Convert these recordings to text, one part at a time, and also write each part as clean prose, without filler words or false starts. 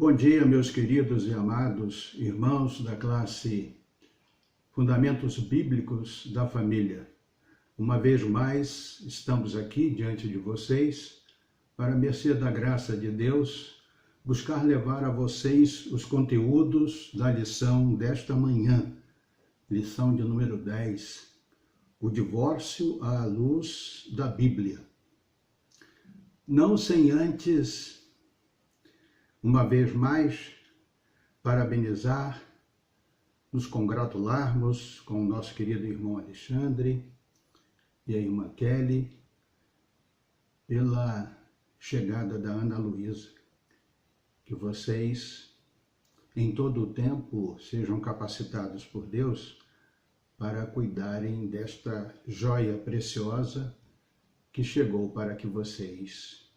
Bom dia, meus queridos e amados irmãos da classe Fundamentos Bíblicos da Família. Uma vez mais, estamos aqui diante de vocês para, à mercê da graça de Deus, buscar levar a vocês os conteúdos da lição desta manhã, lição de número 10, o divórcio à luz da Bíblia. Não sem antes, uma vez mais, parabenizar, nos congratularmos com o nosso querido irmão Alexandre e a irmã Kelly pela chegada da Ana Luísa. Que vocês, em todo o tempo, sejam capacitados por Deus para cuidarem desta joia preciosa que chegou para que vocês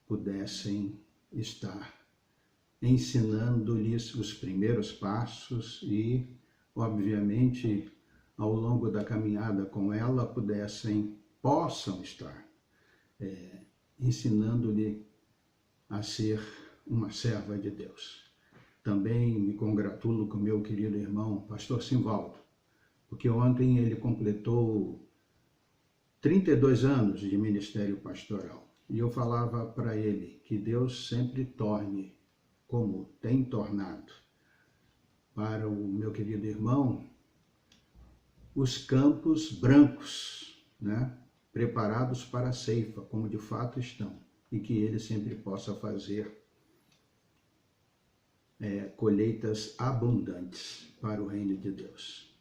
pudessem estar ensinando-lhes os primeiros passos e, obviamente, ao longo da caminhada com ela, possam estar ensinando-lhe a ser uma serva de Deus. Também me congratulo com meu querido irmão, pastor Simvaldo, porque ontem ele completou 32 anos de ministério pastoral. E eu falava para ele que Deus sempre torne, como tem tornado para o meu querido irmão, os campos brancos, preparados para a ceifa, como de fato estão, e que ele sempre possa fazer colheitas abundantes para o reino de Deus.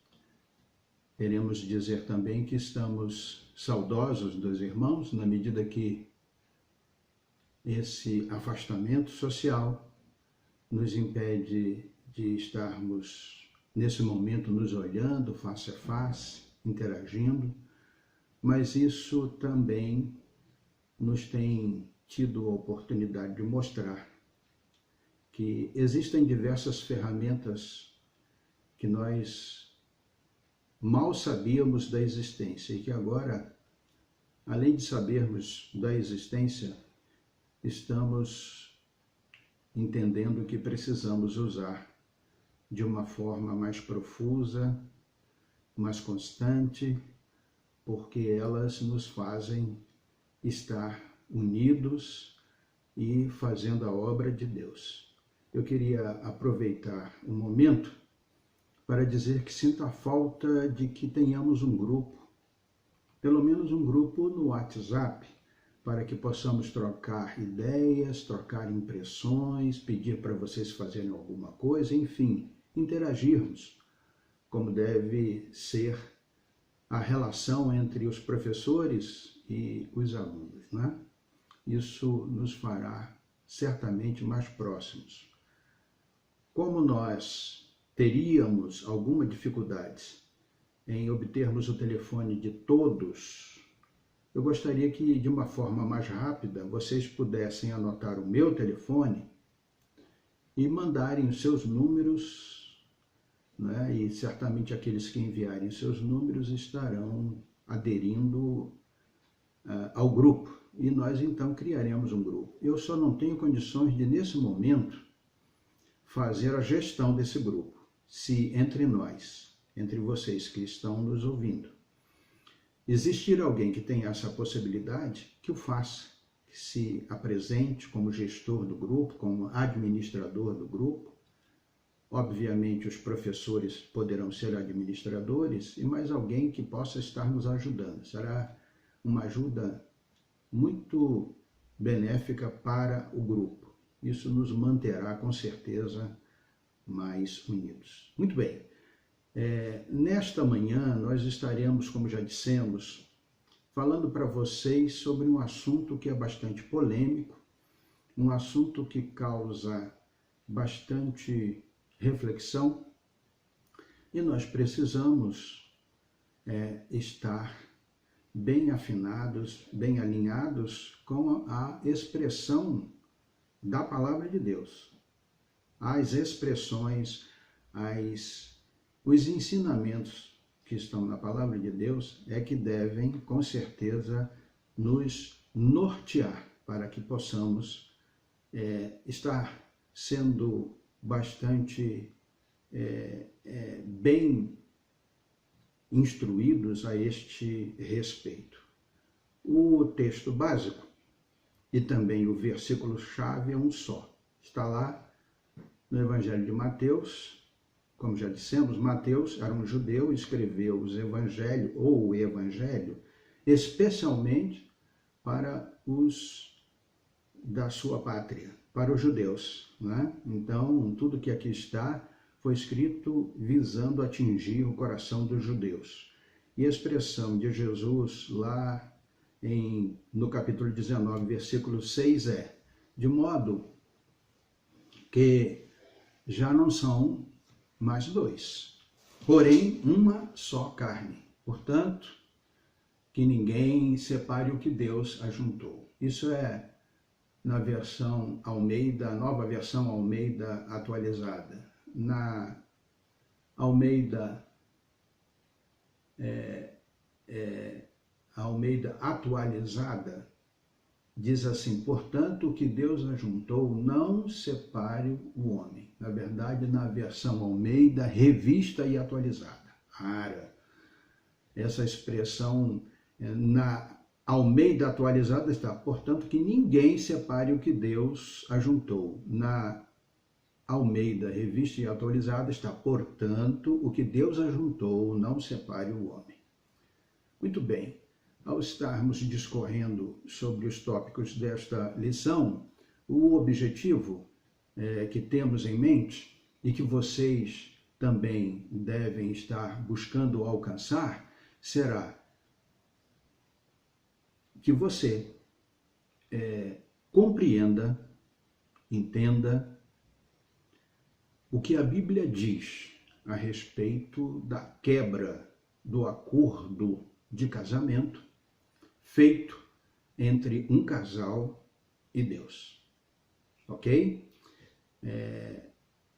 Queremos dizer também que estamos saudosos dos irmãos, na medida que esse afastamento social nos impede de estarmos, nesse momento, nos olhando face a face, interagindo, mas isso também nos tem tido a oportunidade de mostrar que existem diversas ferramentas que nós mal sabíamos da existência e que agora, além de sabermos da existência, estamos entendendo que precisamos usar de uma forma mais profusa, mais constante, porque elas nos fazem estar unidos e fazendo a obra de Deus. Eu queria aproveitar o momento para dizer que sinto a falta de que tenhamos um grupo, pelo menos um grupo no WhatsApp, para que possamos trocar ideias, trocar impressões, pedir para vocês fazerem alguma coisa, enfim, interagirmos, como deve ser a relação entre os professores e os alunos, Isso nos fará certamente mais próximos. Como nós teríamos alguma dificuldade em obtermos o telefone de todos, eu gostaria que, de uma forma mais rápida, vocês pudessem anotar o meu telefone e mandarem os seus números, e certamente aqueles que enviarem seus números estarão aderindo ao grupo, e nós então criaremos um grupo. Eu só não tenho condições de, nesse momento, fazer a gestão desse grupo, se entre nós, entre vocês que estão nos ouvindo, existir alguém que tenha essa possibilidade, que o faça, que se apresente como gestor do grupo, como administrador do grupo. Obviamente os professores poderão ser administradores e mais alguém que possa estar nos ajudando. Será uma ajuda muito benéfica para o grupo. Isso nos manterá com certeza mais unidos. Muito bem. Nesta manhã nós estaremos, como já dissemos, falando para vocês sobre um assunto que é bastante polêmico, um assunto que causa bastante reflexão e nós precisamos estar bem afinados, bem alinhados com a expressão da palavra de Deus. As expressões, os ensinamentos que estão na palavra de Deus é que devem, com certeza, nos nortear para que possamos estar sendo bastante bem instruídos a este respeito. O texto básico e também o versículo-chave é um só. Está lá no Evangelho de Mateus. Como já dissemos, Mateus era um judeu e escreveu os evangelhos, ou o evangelho, especialmente para os da sua pátria, para os judeus, né? Então, tudo que aqui está foi escrito visando atingir o coração dos judeus. E a expressão de Jesus lá no capítulo 19, versículo 6 é: de modo que já não são mais dois, porém uma só carne. Portanto, que ninguém separe o que Deus ajuntou. Isso é na versão Almeida, nova versão Almeida atualizada. Na Almeida Almeida atualizada, diz assim: portanto, o que Deus ajuntou, não separe o homem. Na verdade, na versão Almeida, revista e atualizada. Essa expressão na Almeida atualizada está: portanto, que ninguém separe o que Deus ajuntou. Na Almeida, revista e atualizada está: portanto, o que Deus ajuntou, não separe o homem. Muito bem. Ao estarmos discorrendo sobre os tópicos desta lição, o objetivo que temos em mente e que vocês também devem estar buscando alcançar será que você compreenda, entenda o que a Bíblia diz a respeito da quebra do acordo de casamento feito entre um casal e Deus. Ok? É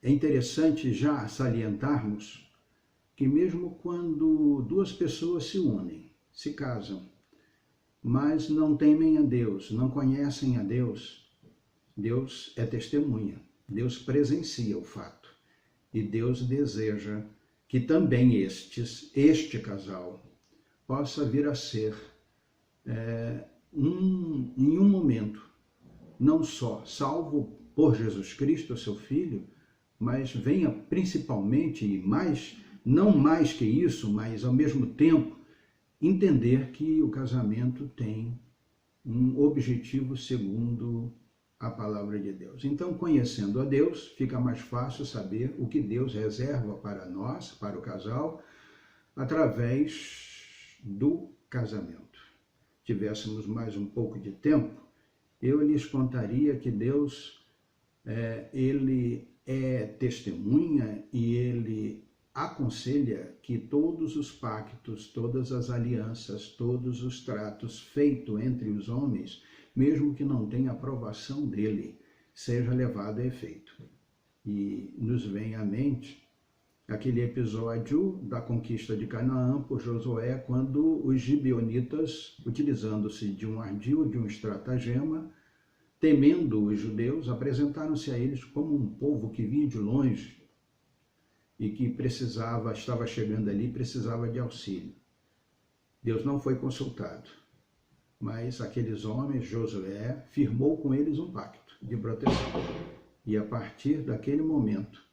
interessante já salientarmos que mesmo quando duas pessoas se unem, se casam, mas não temem a Deus, não conhecem a Deus, Deus é testemunha, Deus presencia o fato e Deus deseja que também este casal possa vir a ser em um momento, não só salvo por Jesus Cristo, seu Filho, mas venha principalmente e mais, não mais que isso, mas ao mesmo tempo, entender que o casamento tem um objetivo segundo a palavra de Deus. Então, conhecendo a Deus, fica mais fácil saber o que Deus reserva para nós, para o casal, através do casamento. Tivéssemos mais um pouco de tempo, eu lhes contaria que Deus, ele é testemunha e ele aconselha que todos os pactos, todas as alianças, todos os tratos feitos entre os homens, mesmo que não tenha aprovação dele, seja levado a efeito. E nos vem à mente aquele episódio da conquista de Canaã por Josué, quando os gibeonitas, utilizando-se de um ardil, de um estratagema, temendo os judeus, apresentaram-se a eles como um povo que vinha de longe e que estava chegando ali e precisava de auxílio. Deus não foi consultado, mas aqueles homens, Josué, firmou com eles um pacto de proteção. E a partir daquele momento,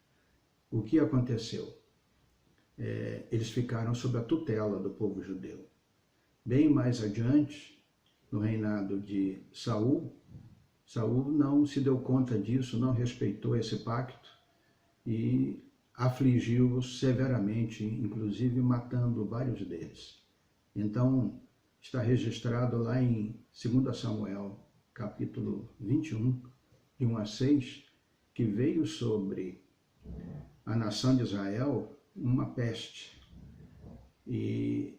o que aconteceu? Eles ficaram sob a tutela do povo judeu. Bem mais adiante, no reinado de Saul não se deu conta disso, não respeitou esse pacto e afligiu-os severamente, inclusive matando vários deles. Então, está registrado lá em 2 Samuel, capítulo 21, de 1 a 6, que veio sobre a nação de Israel uma peste e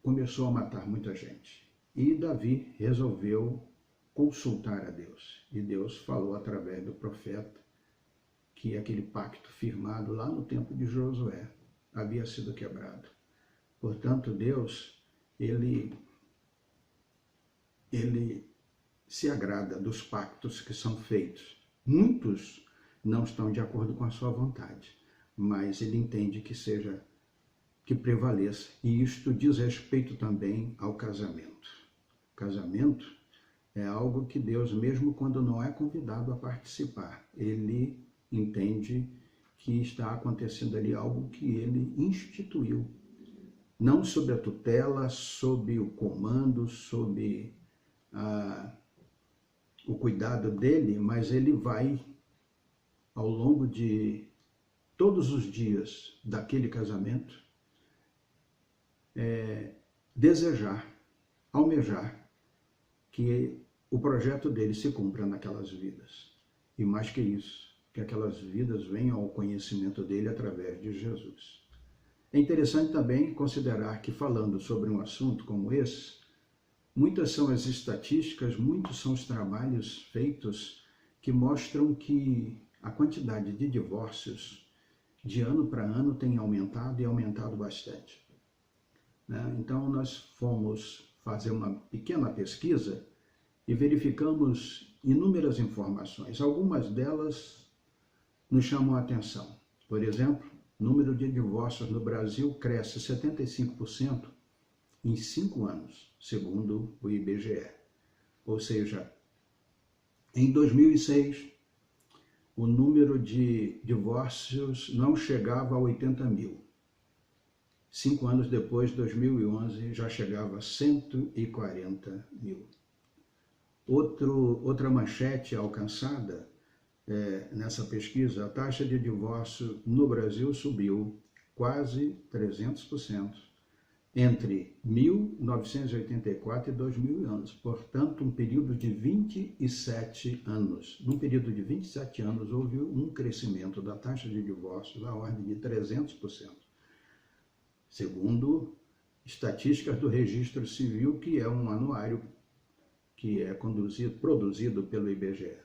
começou a matar muita gente. E Davi resolveu consultar a Deus. E Deus falou através do profeta que aquele pacto firmado lá no tempo de Josué havia sido quebrado. Portanto, Deus, ele se agrada dos pactos que são feitos. Muitos não estão de acordo com a sua vontade, mas ele entende que prevaleça. E isto diz respeito também ao casamento. O casamento é algo que Deus, mesmo quando não é convidado a participar, ele entende que está acontecendo ali algo que ele instituiu. Não sob a tutela, sob o comando, sob o cuidado dele, mas ele vai, ao longo de todos os dias daquele casamento, desejar, almejar que o projeto dele se cumpra naquelas vidas. E mais que isso, que aquelas vidas venham ao conhecimento dele através de Jesus. É interessante também considerar que, falando sobre um assunto como esse, muitas são as estatísticas, muitos são os trabalhos feitos que mostram que a quantidade de divórcios de ano para ano tem aumentado e aumentado bastante. Então, nós fomos fazer uma pequena pesquisa e verificamos inúmeras informações. Algumas delas nos chamam a atenção. Por exemplo, o número de divórcios no Brasil cresce 75% em 5 anos, segundo o IBGE. Ou seja, em 2006, o número de divórcios não chegava a 80 mil. 5 anos depois, 2011, já chegava a 140 mil. Outra manchete alcançada nessa pesquisa, a taxa de divórcio no Brasil subiu quase 300% entre 1984 e 2011. Portanto, um período de 27 anos. Num período de 27 anos, houve um crescimento da taxa de divórcio da ordem de 300%. Segundo estatísticas do Registro Civil, que é um anuário que é produzido pelo IBGE.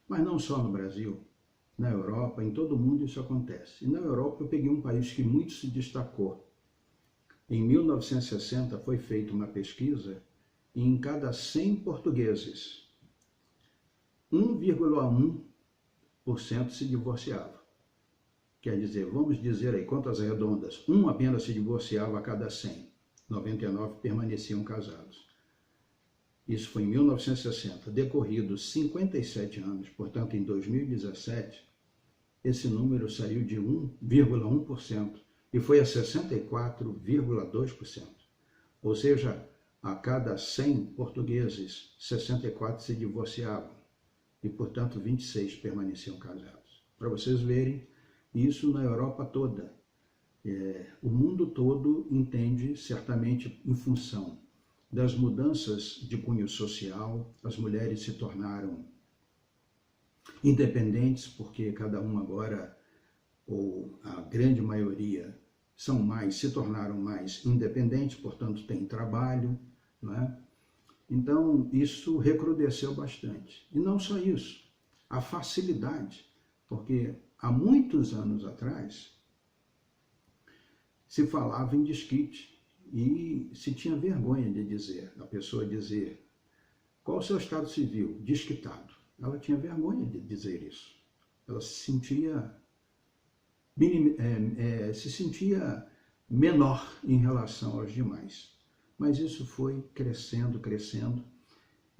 Mas não só no Brasil, na Europa, em todo o mundo isso acontece. E na Europa eu peguei um país que muito se destacou. Em 1960 foi feita uma pesquisa e em cada 100 portugueses, 1,1% se divorciava. Quer dizer, vamos dizer aí, contas redondas, um apenas se divorciava a cada 100, 99 permaneciam casados. Isso foi em 1960, decorridos 57 anos, portanto, em 2017, esse número saiu de 1,1% e foi a 64,2%. Ou seja, a cada 100 portugueses, 64 se divorciavam e, portanto, 26 permaneciam casados. Para vocês verem, isso na Europa toda. O mundo todo entende, certamente, em função das mudanças de cunho social, as mulheres se tornaram independentes, porque cada um agora, ou a grande maioria, se tornaram mais independentes, portanto têm trabalho, não é? Então isso recrudesceu bastante. E não só isso, a facilidade, porque há muitos anos atrás se falava em desquite, e se tinha vergonha de dizer, a pessoa dizer, qual o seu estado civil? Desquitado. Ela tinha vergonha de dizer isso. Ela se sentia menor em relação aos demais. Mas isso foi crescendo, crescendo.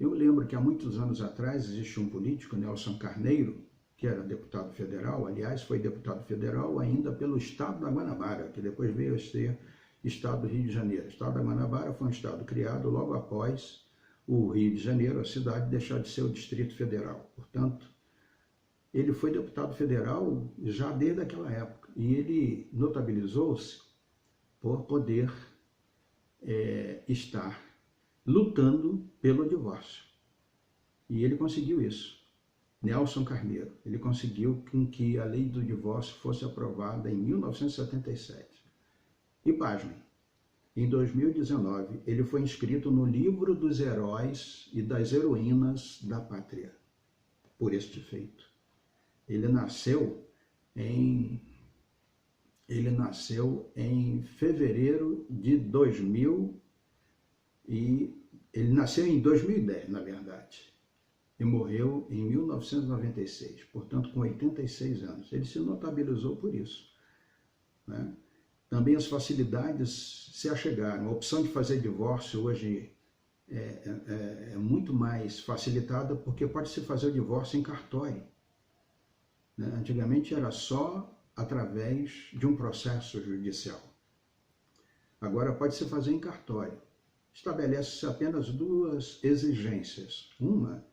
Eu lembro que há muitos anos atrás existe um político, Nelson Carneiro, que era deputado federal, aliás, foi deputado federal ainda pelo estado da Guanabara, que depois veio a ser Estado do Rio de Janeiro. O Estado da Guanabara foi um estado criado logo após o Rio de Janeiro, a cidade, deixar de ser o Distrito Federal. Portanto, ele foi deputado federal já desde aquela época. E ele notabilizou-se por poder estar lutando pelo divórcio. E ele conseguiu isso. Nelson Carneiro. Ele conseguiu que a lei do divórcio fosse aprovada em 1977. E pasmem, em 2019 ele foi inscrito no livro dos heróis e das heroínas da pátria, por este feito. Ele nasceu em fevereiro de 2000 e ele nasceu em 2010, na verdade. e morreu em 1996, portanto com 86 anos. Ele se notabilizou por isso, né? Também as facilidades se achegaram. A opção de fazer divórcio hoje é muito mais facilitada, porque pode-se fazer o divórcio em cartório, né? Antigamente era só através de um processo judicial. Agora pode-se fazer em cartório. Estabelece-se apenas duas exigências. Uma,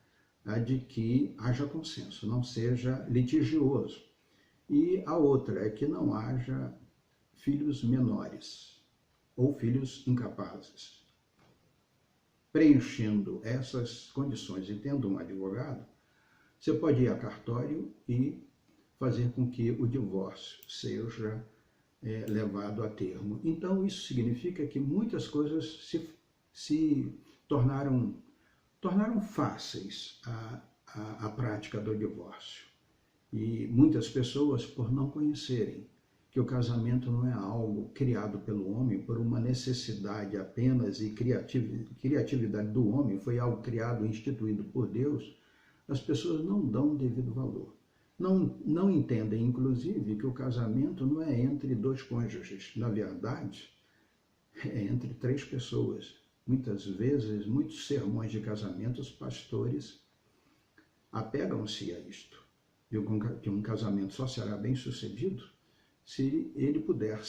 a de que haja consenso, não seja litigioso. E a outra é que não haja filhos menores ou filhos incapazes. Preenchendo essas condições e tendo um advogado, você pode ir a cartório e fazer com que o divórcio seja levado a termo. Então, isso significa que muitas coisas se tornaram fáceis a prática do divórcio. E muitas pessoas, por não conhecerem que o casamento não é algo criado pelo homem por uma necessidade apenas e criatividade do homem, foi algo criado e instituído por Deus, as pessoas não dão o devido valor. Não entendem, inclusive, que o casamento não é entre dois cônjuges. Na verdade, é entre três pessoas. Muitas vezes, muitos sermões de casamento, os pastores apegam-se a isto. Que um casamento só será bem sucedido se ele puder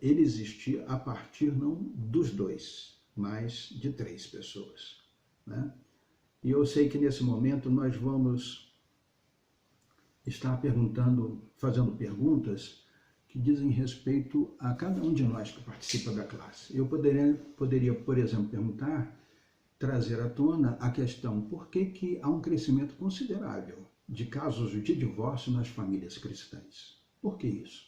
ele existir a partir não dos dois, mas de três pessoas, né? E eu sei que nesse momento nós vamos estar fazendo perguntas que dizem respeito a cada um de nós que participa da classe. Eu poderia, por exemplo, trazer à tona a questão: por que há um crescimento considerável de casos de divórcio nas famílias cristãs? Por que isso?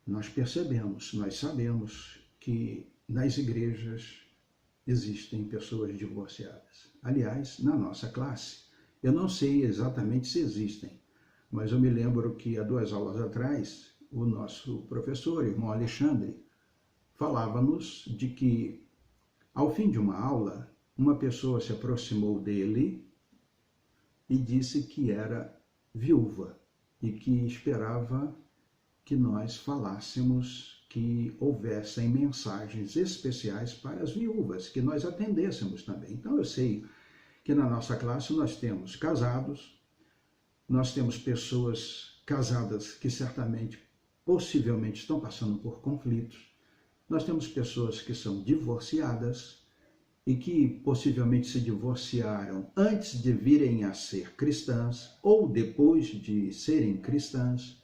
Nós sabemos que nas igrejas existem pessoas divorciadas. Aliás, na nossa classe, eu não sei exatamente se existem, mas eu me lembro que há 2 aulas atrás, o nosso professor, irmão Alexandre, falava-nos de que, ao fim de uma aula, uma pessoa se aproximou dele e disse que era viúva e que esperava que nós falássemos, que houvessem mensagens especiais para as viúvas, que nós atendêssemos também. Então eu sei que na nossa classe nós temos casados, nós temos pessoas casadas que certamente, possivelmente estão passando por conflitos, nós temos pessoas que são divorciadas e que possivelmente se divorciaram antes de virem a ser cristãs ou depois de serem cristãs.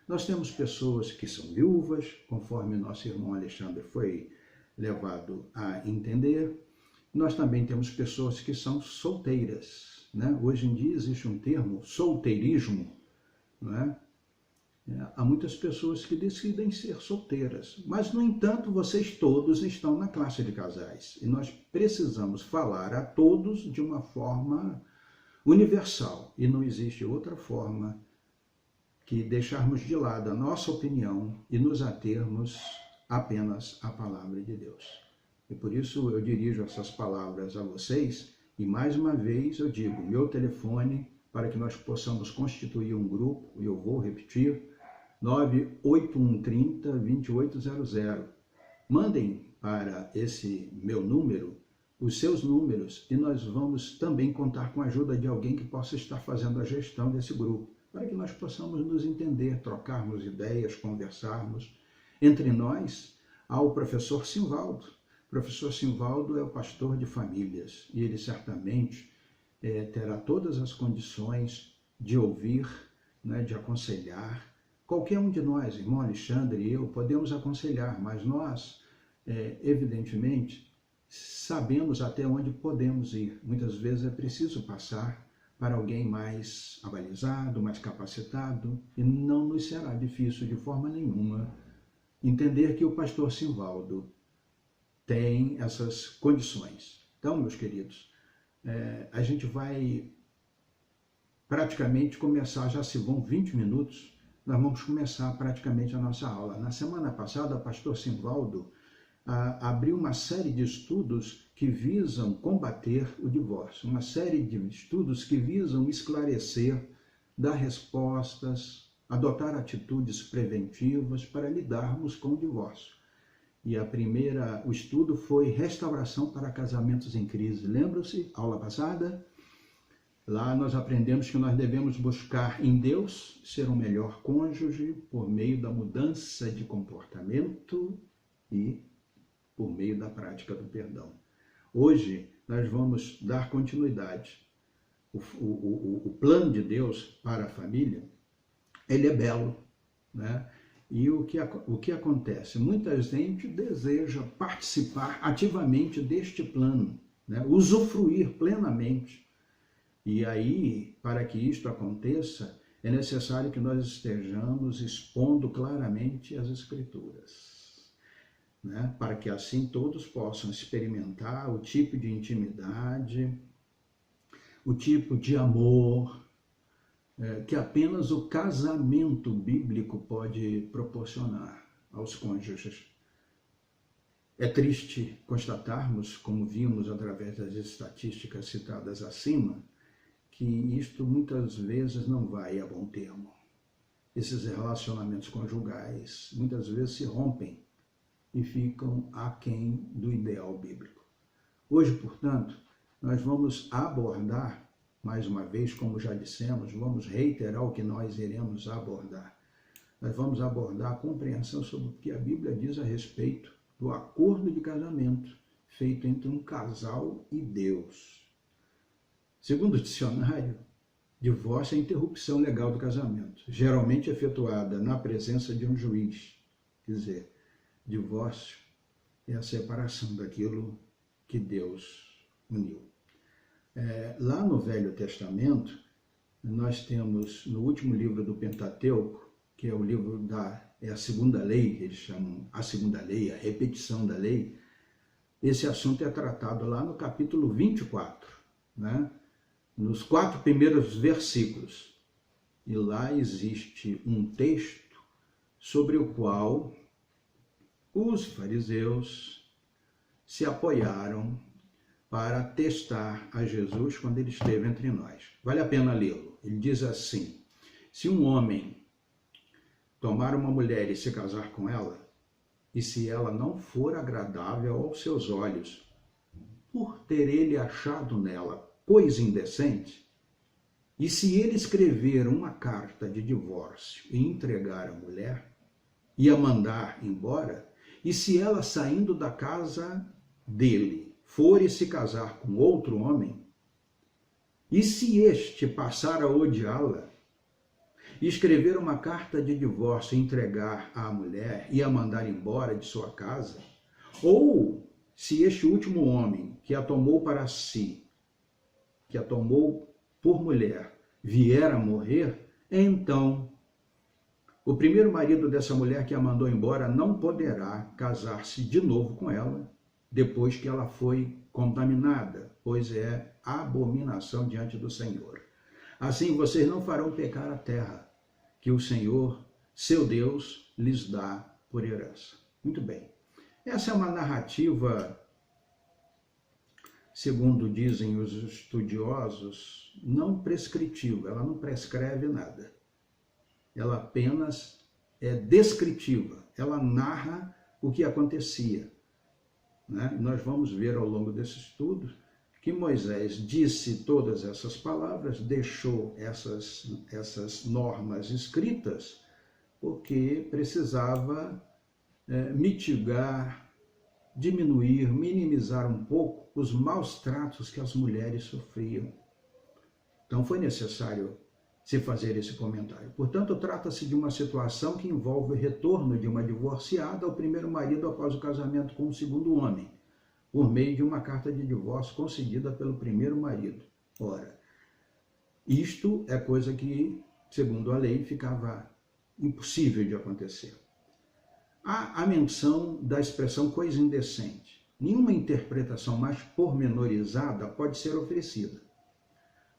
Nós temos pessoas que são viúvas, conforme nosso irmão Alexandre foi levado a entender. Nós também temos pessoas que são solteiras, né? Hoje em dia existe um termo, solteirismo, né? Há muitas pessoas que decidem ser solteiras, mas, no entanto, vocês todos estão na classe de casais. E nós precisamos falar a todos de uma forma universal. E não existe outra forma que deixarmos de lado a nossa opinião e nos atermos apenas à palavra de Deus. E por isso eu dirijo essas palavras a vocês e mais uma vez eu digo, meu telefone para que nós possamos constituir um grupo, e eu vou repetir, 98130-2800. Mandem para esse meu número os seus números e nós vamos também contar com a ajuda de alguém que possa estar fazendo a gestão desse grupo, para que nós possamos nos entender, trocarmos ideias, conversarmos. Entre nós, há o professor Simvaldo. O professor Simvaldo é o pastor de famílias e ele certamente terá todas as condições de ouvir, né, de aconselhar. Qualquer um de nós, irmão Alexandre e eu, podemos aconselhar, mas nós, evidentemente, sabemos até onde podemos ir. Muitas vezes é preciso passar para alguém mais avalizado, mais capacitado, e não nos será difícil de forma nenhuma entender que o pastor Simvaldo tem essas condições. Então, meus queridos, a gente vai praticamente começar, já se vão 20 minutos, nós vamos começar praticamente a nossa aula. Na semana passada, o pastor Simvaldo abriu uma série de estudos que visam combater o divórcio, uma série de estudos que visam esclarecer, dar respostas, adotar atitudes preventivas para lidarmos com o divórcio. E o estudo foi Restauração para Casamentos em Crise. Lembram-se, aula passada? Lá nós aprendemos que nós devemos buscar em Deus ser um melhor cônjuge por meio da mudança de comportamento e por meio da prática do perdão. Hoje nós vamos dar continuidade. O plano de Deus para a família, ele é belo, né? E o que acontece? Muita gente deseja participar ativamente deste plano, né? Usufruir plenamente. E aí, para que isto aconteça, é necessário que nós estejamos expondo claramente as Escrituras, né? Para que assim todos possam experimentar o tipo de intimidade, o tipo de amor, que apenas o casamento bíblico pode proporcionar aos cônjuges. É triste constatarmos, como vimos através das estatísticas citadas acima, que isto muitas vezes não vai a bom termo. Esses relacionamentos conjugais muitas vezes se rompem e ficam aquém do ideal bíblico. Hoje, portanto, nós vamos abordar, mais uma vez, como já dissemos, vamos reiterar o que nós iremos abordar. Nós vamos abordar a compreensão sobre o que a Bíblia diz a respeito do acordo de casamento feito entre um casal e Deus. Segundo o dicionário, divórcio é a interrupção legal do casamento, geralmente efetuada na presença de um juiz. Quer dizer, divórcio é a separação daquilo que Deus uniu. Lá no Velho Testamento, nós temos no último livro do Pentateuco, que é o livro a segunda lei, que eles chamam a segunda lei, a repetição da lei. Esse assunto é tratado lá no capítulo 24, né? Nos 4 primeiros versículos. E lá existe um texto sobre o qual os fariseus se apoiaram para testar a Jesus quando ele esteve entre nós. Vale a pena lê-lo. Ele diz assim: se um homem tomar uma mulher e se casar com ela, e se ela não for agradável aos seus olhos, por ter ele achado nela coisa indecente, e se ele escrever uma carta de divórcio e entregar a mulher, e a mandar embora, e se ela saindo da casa dele for e se casar com outro homem, e se este passar a odiá-la, e escrever uma carta de divórcio e entregar à mulher e a mandar embora de sua casa, ou se este último homem que a tomou para si, que a tomou por mulher, vier a morrer, então o primeiro marido dessa mulher que a mandou embora não poderá casar-se de novo com ela, depois que ela foi contaminada, pois é abominação diante do Senhor. Assim vocês não farão pecar a terra, que o Senhor, seu Deus, lhes dá por herança. Muito bem. Essa é uma narrativa, segundo dizem os estudiosos, não prescritiva. Ela não prescreve nada. Ela apenas é descritiva. Ela narra o que acontecia. Né? Nós vamos ver ao longo desse estudo que Moisés disse todas essas palavras, deixou essas normas escritas, porque precisava mitigar, diminuir, minimizar um pouco os maus tratos que as mulheres sofriam. Então foi necessário se fazer esse comentário. Portanto, trata-se de uma situação que envolve o retorno de uma divorciada ao primeiro marido após o casamento com o segundo homem, por meio de uma carta de divórcio concedida pelo primeiro marido. Ora, isto é coisa que, segundo a lei, ficava impossível de acontecer. Há a menção da expressão coisa indecente. Nenhuma interpretação mais pormenorizada pode ser oferecida.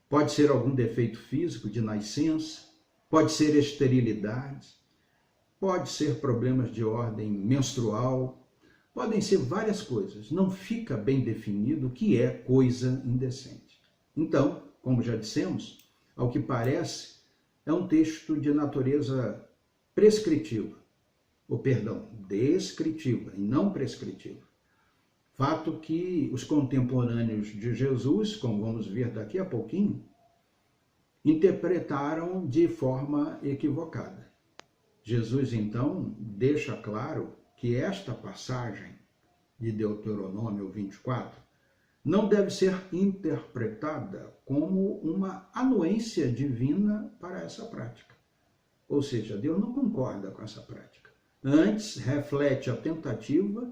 Pode ser algum defeito físico de nascença, pode ser esterilidade, pode ser problemas de ordem menstrual, Podem ser várias coisas, não fica bem definido o que é coisa indecente. Então, como já dissemos, ao que parece, é um texto de natureza prescritiva, descritiva e não prescritiva. Fato que os contemporâneos de Jesus, como vamos ver daqui a pouquinho, interpretaram de forma equivocada. Jesus, então, deixa claro que esta passagem de Deuteronômio 24 não deve ser interpretada como uma anuência divina para essa prática. Ou seja, Deus não concorda com essa prática. Antes, reflete a tentativa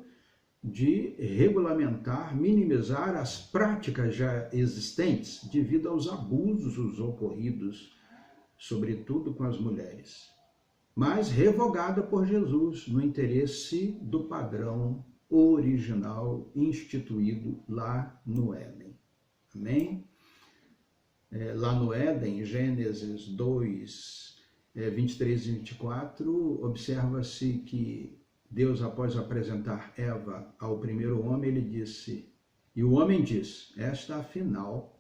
de regulamentar, minimizar as práticas já existentes devido aos abusos ocorridos, sobretudo com as mulheres, mas revogada por Jesus no interesse do padrão original instituído lá no Éden. Amém? Lá no Éden, Gênesis 2, 23 e 24, observa-se que Deus, após apresentar Eva ao primeiro homem, ele disse, e o homem diz, esta afinal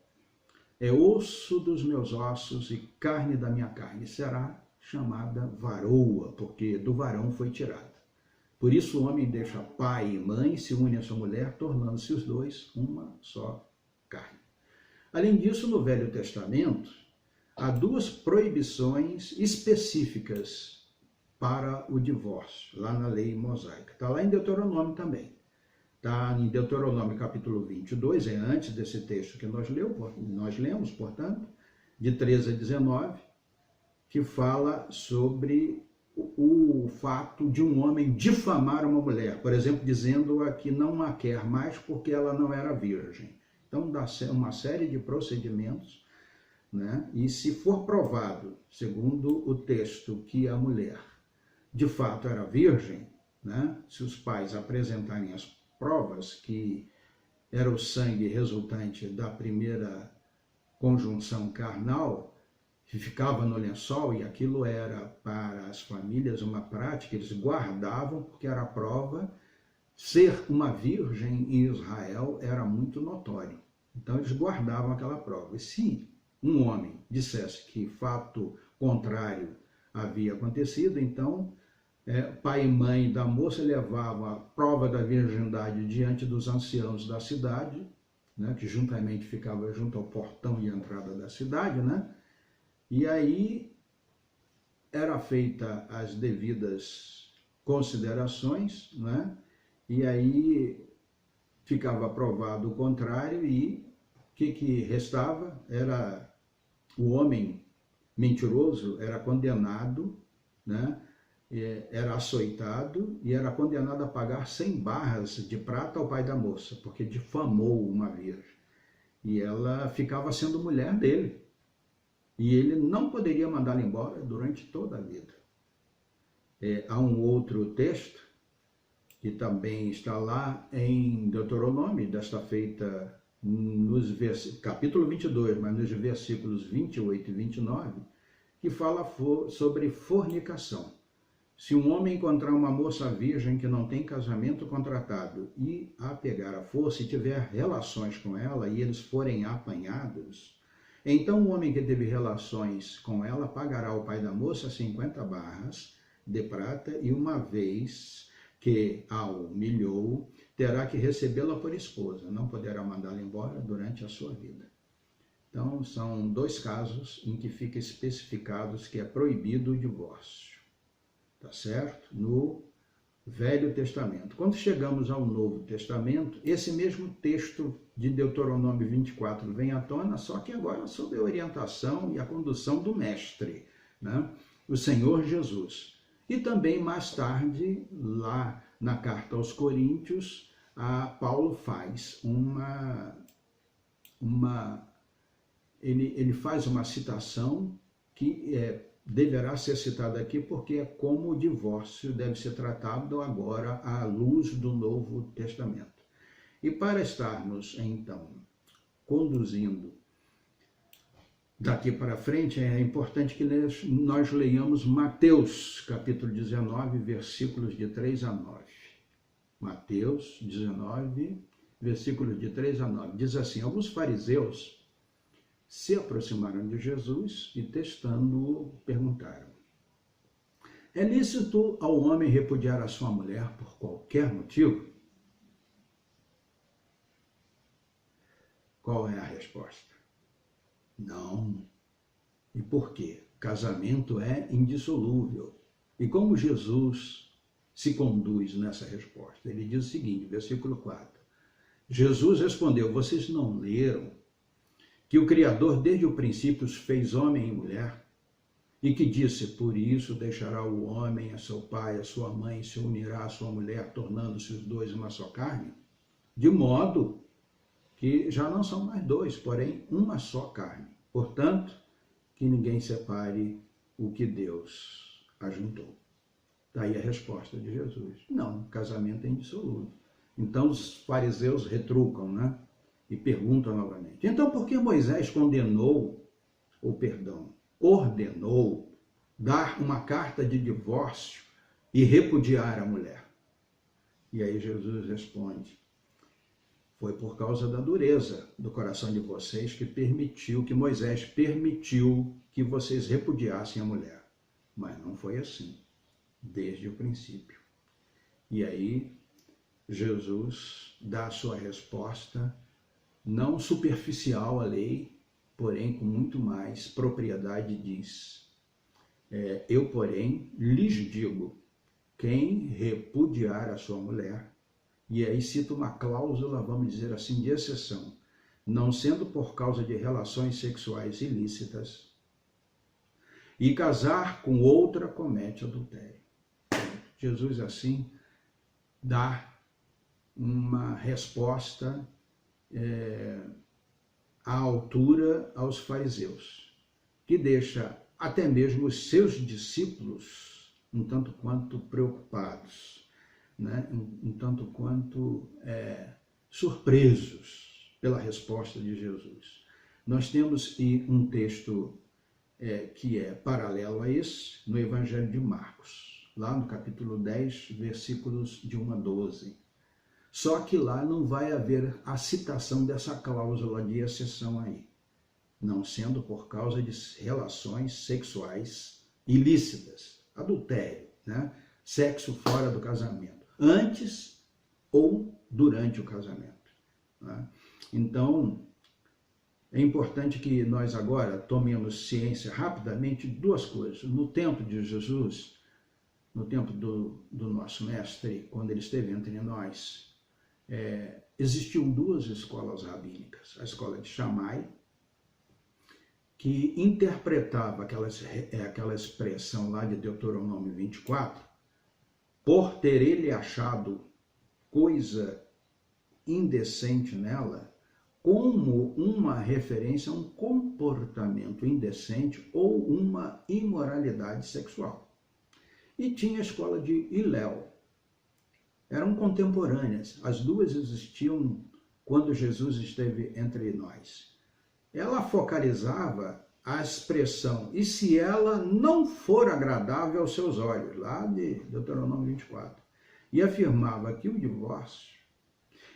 é osso dos meus ossos e carne da minha carne, será chamada varoa, porque do varão foi tirada. Por isso o homem deixa pai e mãe e se une à sua mulher, tornando-se os dois uma só carne. Além disso, no Velho Testamento, há duas proibições específicas para o divórcio, lá na lei mosaica. Está lá em Deuteronômio também. Está em Deuteronômio capítulo 22, é antes desse texto que nós lemos, portanto, de 13 a 19, que fala sobre o fato de um homem difamar uma mulher, por exemplo, dizendo-a que não a quer mais porque ela não era virgem. Então, dá uma série de procedimentos, né? E se for provado, segundo o texto, que a mulher de fato era virgem, né? Se os pais apresentarem as provas que era o sangue resultante da primeira conjunção carnal, que ficava no lençol, e aquilo era para as famílias uma prática, eles guardavam, porque era a prova, ser uma virgem em Israel era muito notório. Então eles guardavam aquela prova. E se um homem dissesse que fato contrário havia acontecido, então pai e mãe da moça levavam a prova da virgindade diante dos anciãos da cidade, né, que juntamente ficava junto ao portão de entrada da cidade, né? E aí era feita as devidas considerações, né? E aí ficava provado o contrário e o que restava era o homem mentiroso era condenado, né? Era açoitado e era condenado a pagar 100 barras de prata ao pai da moça, porque difamou uma virgem. E ela ficava sendo mulher dele. E ele não poderia mandá-la embora durante toda a vida. Há um outro texto, que também está lá em Deuteronômio, desta feita nos capítulo 22, mas nos versículos 28 e 29, que fala sobre fornicação. Se um homem encontrar uma moça virgem que não tem casamento contratado e a pegar à força e tiver relações com ela e eles forem apanhados, então o homem que teve relações com ela pagará ao pai da moça 50 barras de prata e uma vez que a humilhou, terá que recebê-la por esposa, não poderá mandá-la embora durante a sua vida. Então, são dois casos em que fica especificados que é proibido o divórcio. Tá certo? No Velho Testamento. Quando chegamos ao Novo Testamento, esse mesmo texto de Deuteronômio 24 vem à tona, só que agora sob a orientação e a condução do Mestre, né? O Senhor Jesus. E também mais tarde, lá na carta aos Coríntios, Paulo faz ele faz uma citação que deverá ser citada aqui porque é como o divórcio deve ser tratado agora à luz do Novo Testamento. E para estarmos, então, conduzindo daqui para frente, é importante que nós leiamos Mateus, capítulo 19, versículos de 3 a 9. Mateus 19, versículos de 3 a 9. Diz assim: alguns fariseus se aproximaram de Jesus e, testando-o, perguntaram: é lícito ao homem repudiar a sua mulher por qualquer motivo? Qual é a resposta? Não. E por quê? Casamento é indissolúvel. E como Jesus se conduz nessa resposta? Ele diz o seguinte, versículo 4. Jesus respondeu: vocês não leram que o Criador desde o princípio os fez homem e mulher? E que disse: por isso deixará o homem a seu pai, a sua mãe, e se unirá à sua mulher, tornando-se os dois uma só carne? De modo que já não são mais dois, porém uma só carne. Portanto, que ninguém separe o que Deus ajuntou. Daí a resposta de Jesus: não, casamento é indissolúvel. Então os fariseus retrucam, né? E perguntam novamente: então por que Moisés ordenou dar uma carta de divórcio e repudiar a mulher? E aí Jesus responde: foi por causa da dureza do coração de vocês que Moisés permitiu que vocês repudiassem a mulher. Mas não foi assim, desde o princípio. E aí Jesus dá a sua resposta, não superficial à lei, porém com muito mais propriedade, diz: eu, porém, lhes digo, quem repudiar a sua mulher, e aí cita uma cláusula, vamos dizer assim, de exceção, não sendo por causa de relações sexuais ilícitas, e casar com outra comete adultério. Jesus, assim, dá uma resposta à altura aos fariseus, que deixa até mesmo os seus discípulos um tanto quanto preocupados, né? Um tanto quanto surpresos pela resposta de Jesus. Nós temos um texto que é paralelo a esse, no Evangelho de Marcos, lá no capítulo 10, versículos de 1 a 12. Só que lá não vai haver a citação dessa cláusula de exceção aí, não sendo por causa de relações sexuais ilícitas, adultério, né? Sexo fora do casamento, antes ou durante o casamento, né? Então, é importante que nós agora tomemos ciência rapidamente de duas coisas. No tempo de Jesus, no tempo do nosso mestre, quando ele esteve entre nós, existiam duas escolas rabínicas. A escola de Shammai, que interpretava aquela expressão lá de Deuteronômio 24, por ter ele achado coisa indecente nela, como uma referência a um comportamento indecente ou uma imoralidade sexual. E tinha a escola de Hillel. Eram contemporâneas, as duas existiam quando Jesus esteve entre nós. Ela focalizava a expressão, e se ela não for agradável aos seus olhos, lá de Deuteronômio 24, e afirmava que o divórcio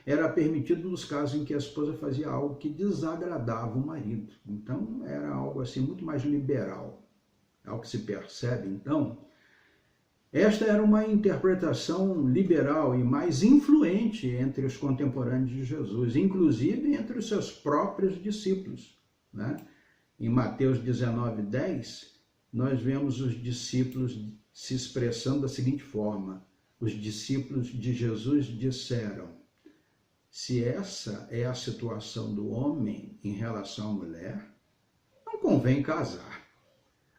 era permitido nos casos em que a esposa fazia algo que desagradava o marido. Então, era algo assim muito mais liberal. Ao que se percebe, então, esta era uma interpretação liberal e mais influente entre os contemporâneos de Jesus, inclusive entre os seus próprios discípulos, né? Em Mateus 19:10, nós vemos os discípulos se expressando da seguinte forma: os discípulos de Jesus disseram: se essa é a situação do homem em relação à mulher, não convém casar.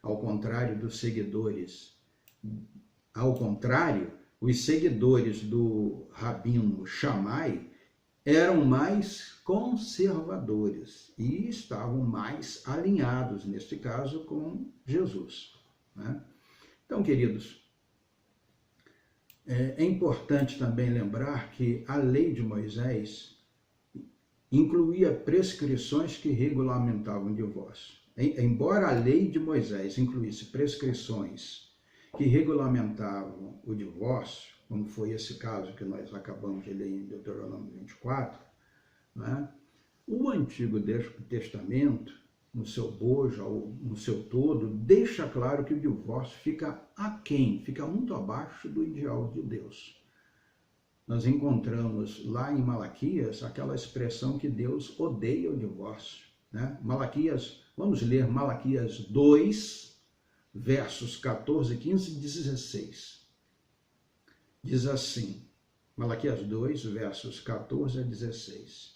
Ao contrário, os seguidores do rabino Shammai eram mais conservadores e estavam mais alinhados, neste caso, com Jesus, né? Então, queridos, é importante também lembrar que a lei de Moisés incluía prescrições que regulamentavam o divórcio. Embora a lei de Moisés incluísse prescrições que regulamentavam o divórcio, como foi esse caso que nós acabamos de ler em Deuteronômio 24, né? O Antigo Testamento, no seu bojo, no seu todo, deixa claro que o divórcio fica aquém, fica muito abaixo do ideal de Deus. Nós encontramos lá em Malaquias aquela expressão que Deus odeia o divórcio, né? Malaquias, vamos ler Malaquias 2, versos 14, 15 e 16. Diz assim, Malaquias 2, versos 14 a 16.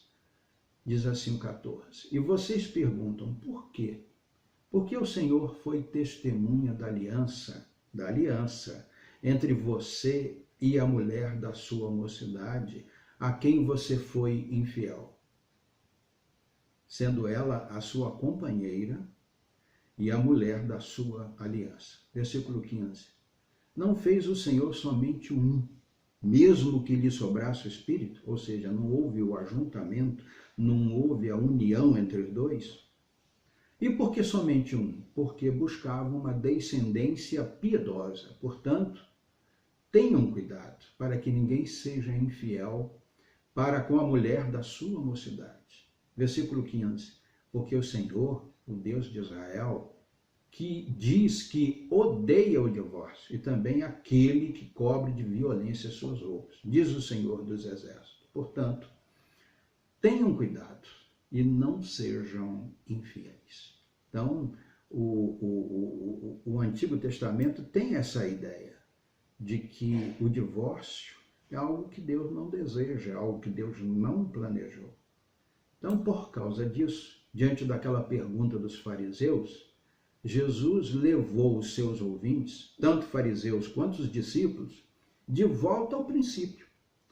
Diz assim o 14. E vocês perguntam, por quê? Porque o Senhor foi testemunha da aliança entre você e a mulher da sua mocidade, a quem você foi infiel, sendo ela a sua companheira e a mulher da sua aliança. Versículo 15. Não fez o Senhor somente um, mesmo que lhe sobrasse o espírito, ou seja, não houve o ajuntamento, não houve a união entre os dois. E por que somente um? Porque buscavam uma descendência piedosa. Portanto, tenham cuidado para que ninguém seja infiel para com a mulher da sua mocidade. Versículo 15. Porque o Senhor, o Deus de Israel, que diz que odeia o divórcio e também aquele que cobre de violência suas roupas, diz o Senhor dos Exércitos. Portanto, tenham cuidado e não sejam infiéis. Então, o Antigo Testamento tem essa ideia de que o divórcio é algo que Deus não deseja, é algo que Deus não planejou. Então, por causa disso, diante daquela pergunta dos fariseus, Jesus levou os seus ouvintes, tanto fariseus quanto os discípulos, de volta ao princípio,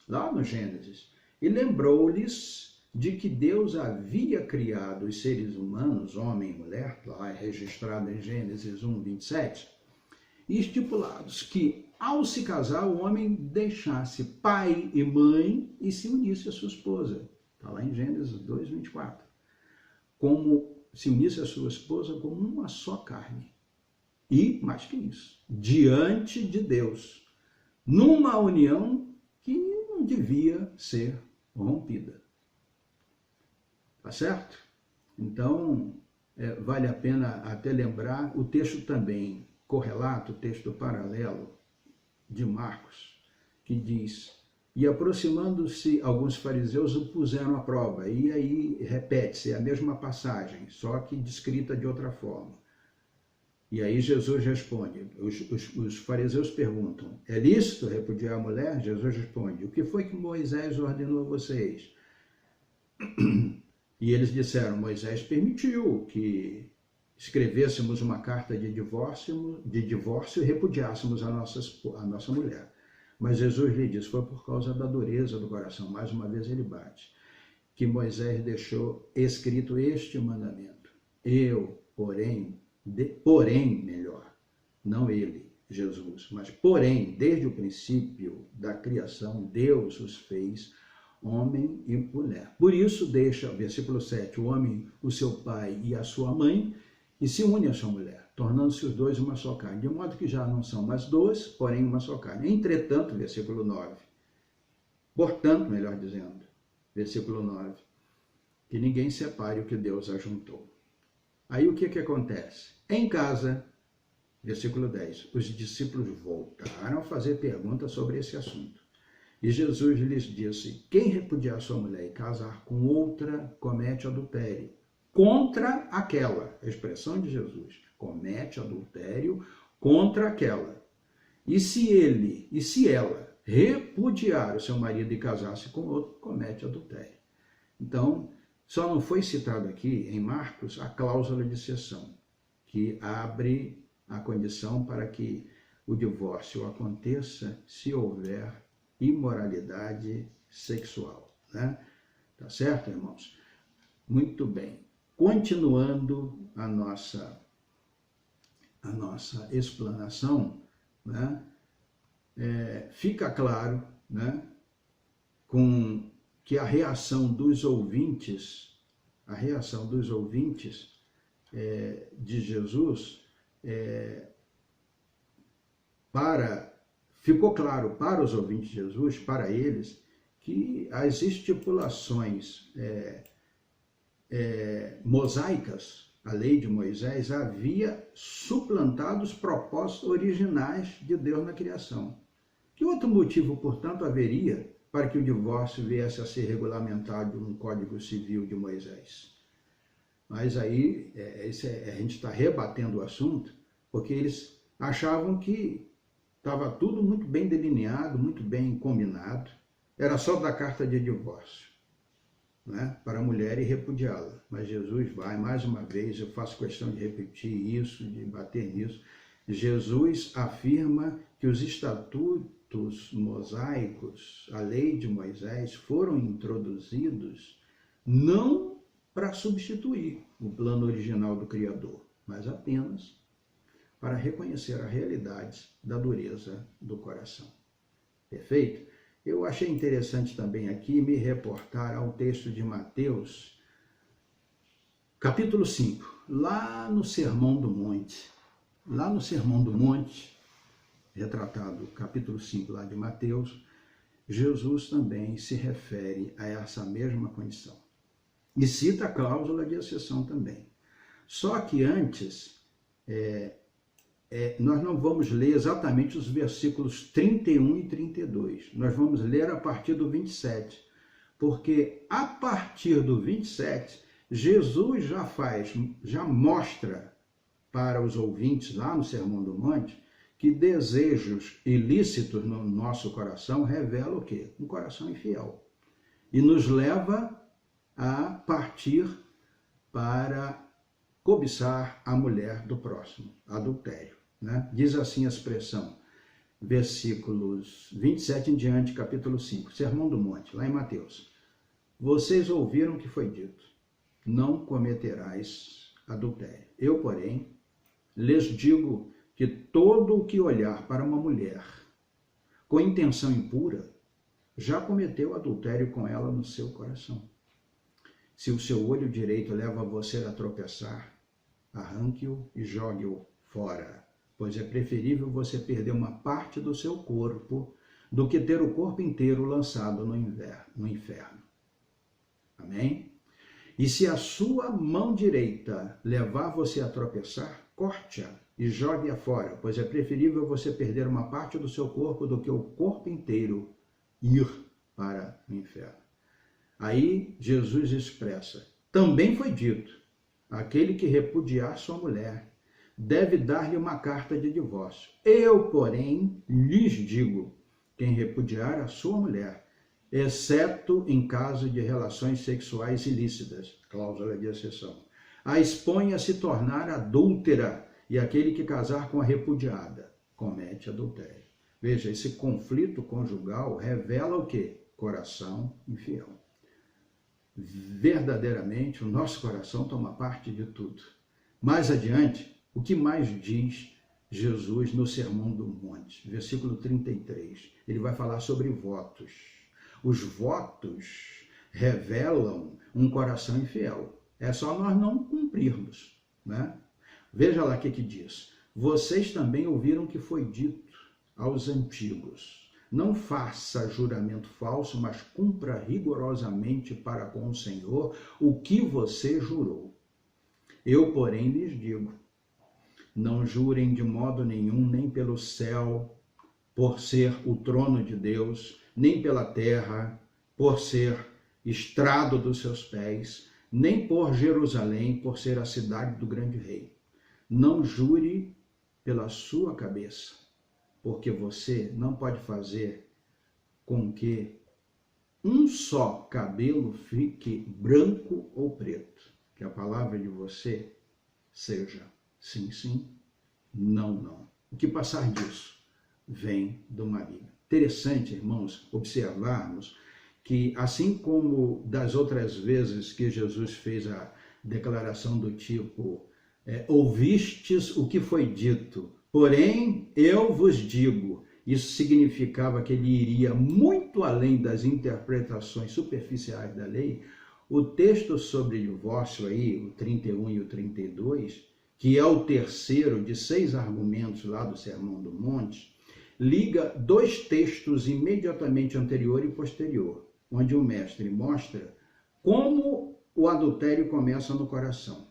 lá no Gênesis, e lembrou-lhes de que Deus havia criado os seres humanos, homem e mulher, lá é registrado em Gênesis 1, 27, e estipulados que, ao se casar, o homem deixasse pai e mãe e se unisse à sua esposa. Está lá em Gênesis 2, 24. Como se unisse à sua esposa como uma só carne. E, mais que isso, diante de Deus, numa união que não devia ser rompida. Tá certo? Então, vale a pena até lembrar o texto também correlato, o texto paralelo de Marcos, que diz: e aproximando-se alguns fariseus o puseram à prova. E aí repete-se a mesma passagem, só que descrita de outra forma. E aí Jesus responde, os fariseus perguntam, é lícito repudiar a mulher? Jesus responde, o que foi que Moisés ordenou a vocês? E eles disseram, Moisés permitiu que escrevêssemos uma carta de divórcio e repudiássemos a nossa mulher. Mas Jesus lhe disse, foi por causa da dureza do coração, mais uma vez ele bate, que Moisés deixou escrito este mandamento. Eu, porém, melhor, não ele, Jesus, mas porém, desde o princípio da criação, Deus os fez homem e mulher. Por isso deixa, versículo 7, o homem, o seu pai e a sua mãe, e se une à sua mulher, tornando-se os dois uma só carne, de modo que já não são mais dois, porém uma só carne. Entretanto, versículo 9, portanto, melhor dizendo, versículo 9, que ninguém separe o que Deus ajuntou. Aí o que acontece? Em casa, versículo 10, os discípulos voltaram a fazer perguntas sobre esse assunto. E Jesus lhes disse, quem repudiar sua mulher e casar com outra, comete adultério. Contra aquela, a expressão de Jesus, comete adultério contra aquela. E se ela repudiar o seu marido e casar-se com outro, comete adultério. Então, só não foi citado aqui, em Marcos, a cláusula de cessão, que abre a condição para que o divórcio aconteça se houver imoralidade sexual, né? Tá certo, irmãos? Muito bem. Continuando a nossa explanação, né? Fica claro, né, que a reação dos ouvintes de Jesus para ficou claro para os ouvintes de Jesus, para eles, que as estipulações mosaicas, a lei de Moisés, havia suplantado os propósitos originais de Deus na criação. Que outro motivo, portanto, haveria para que o divórcio viesse a ser regulamentado no Código Civil de Moisés? Mas aí a gente está rebatendo o assunto, porque eles achavam que estava tudo muito bem delineado, muito bem combinado, era só dar carta de divórcio, né, para a mulher e repudiá-la. Mas Jesus vai, mais uma vez, eu faço questão de repetir isso, de bater nisso, Jesus afirma que os estatutos mosaicos, a lei de Moisés, foram introduzidos não para substituir o plano original do Criador, mas apenas para reconhecer a realidade da dureza do coração. Perfeito? Eu achei interessante também aqui me reportar ao texto de Mateus, capítulo 5, lá no Sermão do Monte. Lá no Sermão do Monte, retratado capítulo 5 lá de Mateus, Jesus também se refere a essa mesma condição. E cita a cláusula de exceção também. Só que antes, nós não vamos ler exatamente os versículos 31 e 32. Nós vamos ler a partir do 27. Porque a partir do 27, Jesus já mostra para os ouvintes lá no Sermão do Monte que desejos ilícitos no nosso coração revelam o quê? Um coração infiel. E nos leva a partir para cobiçar a mulher do próximo, adultério. Né? Diz assim a expressão, versículos 27 em diante, capítulo 5, Sermão do Monte, lá em Mateus. Vocês ouviram o que foi dito, não cometerás adultério. Eu, porém, lhes digo que todo o que olhar para uma mulher com intenção impura, já cometeu adultério com ela no seu coração. Se o seu olho direito leva você a tropeçar, arranque-o e jogue-o fora, pois é preferível você perder uma parte do seu corpo do que ter o corpo inteiro lançado no inferno. Amém? E se a sua mão direita levar você a tropeçar, corte-a e jogue-a fora, pois é preferível você perder uma parte do seu corpo do que o corpo inteiro ir para o inferno. Aí Jesus expressa, também foi dito, aquele que repudiar sua mulher deve dar-lhe uma carta de divórcio. Eu, porém, lhes digo, quem repudiar a sua mulher, exceto em caso de relações sexuais ilícitas, cláusula de exceção, a expõe a se tornar adúltera, e aquele que casar com a repudiada comete adultério. Veja, esse conflito conjugal revela o quê? Coração infiel. Verdadeiramente, o nosso coração toma parte de tudo. Mais adiante, o que mais diz Jesus no Sermão do Monte? Versículo 33. Ele vai falar sobre votos. Os votos revelam um coração infiel. É só nós não cumprirmos, né? Veja lá o que diz. Vocês também ouviram que foi dito aos antigos. Não faça juramento falso, mas cumpra rigorosamente para com o Senhor o que você jurou. Eu, porém, lhes digo, não jurem de modo nenhum, nem pelo céu, por ser o trono de Deus, nem pela terra, por ser estrado dos seus pés, nem por Jerusalém, por ser a cidade do grande rei. Não jure pela sua cabeça, porque você não pode fazer com que um só cabelo fique branco ou preto. Que a palavra de você seja sim, sim, não, não. O que passar disso vem do maligno. Interessante, irmãos, observarmos que, assim como das outras vezes que Jesus fez a declaração do tipo, ouvistes o que foi dito, porém eu vos digo, isso significava que ele iria muito além das interpretações superficiais da lei. O texto sobre divórcio aí, o 31 e o 32, que é o terceiro de 6 argumentos lá do Sermão do Monte, liga dois textos imediatamente anterior e posterior, onde o mestre mostra como o adultério começa no coração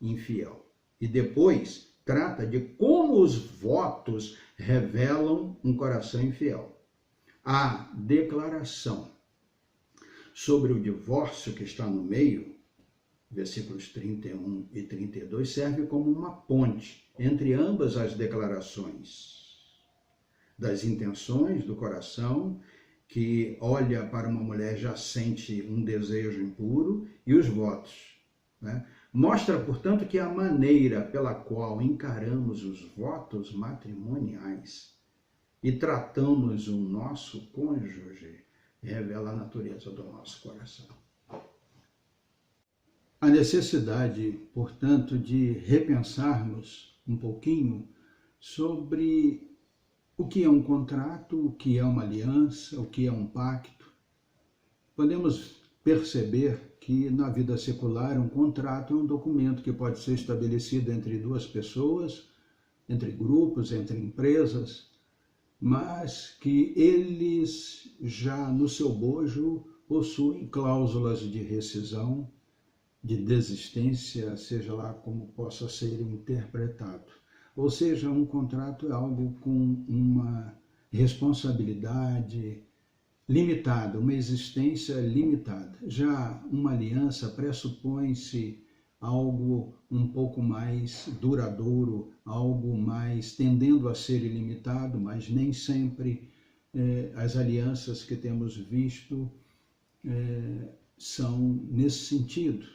infiel. E depois trata de como os votos revelam um coração infiel. A declaração sobre o divórcio que está no meio, versículos 31 e 32, serve como uma ponte entre ambas as declarações das intenções do coração, que olha para uma mulher já sente um desejo impuro, e os votos, né? Mostra, portanto, que a maneira pela qual encaramos os votos matrimoniais e tratamos o nosso cônjuge revela a natureza do nosso coração. A necessidade, portanto, de repensarmos um pouquinho sobre o que é um contrato, o que é uma aliança, o que é um pacto. Podemos perceber que na vida secular um contrato é um documento que pode ser estabelecido entre duas pessoas, entre grupos, entre empresas, mas que eles já no seu bojo possuem cláusulas de rescisão, de desistência, seja lá como possa ser interpretado. Ou seja, um contrato é algo com uma responsabilidade limitada, uma existência limitada. Já uma aliança pressupõe-se algo um pouco mais duradouro, algo mais tendendo a ser ilimitado, mas nem sempre as alianças que temos visto são nesse sentido.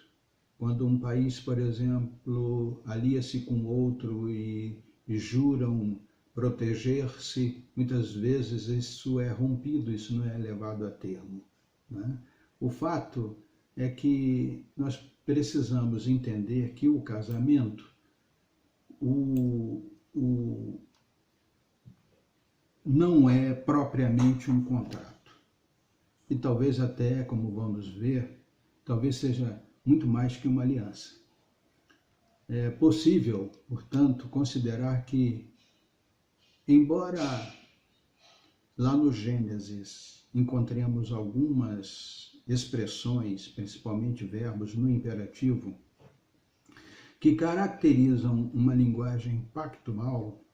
Quando um país, por exemplo, alia-se com outro e juram proteger-se, muitas vezes isso é rompido, isso não é levado a termo, né? O fato é que nós precisamos entender que o casamento, não é propriamente um contrato. E talvez até, como vamos ver, talvez seja muito mais que uma aliança. É possível, portanto, considerar que, embora lá no Gênesis encontremos algumas expressões, principalmente verbos no imperativo, que caracterizam uma linguagem pactual,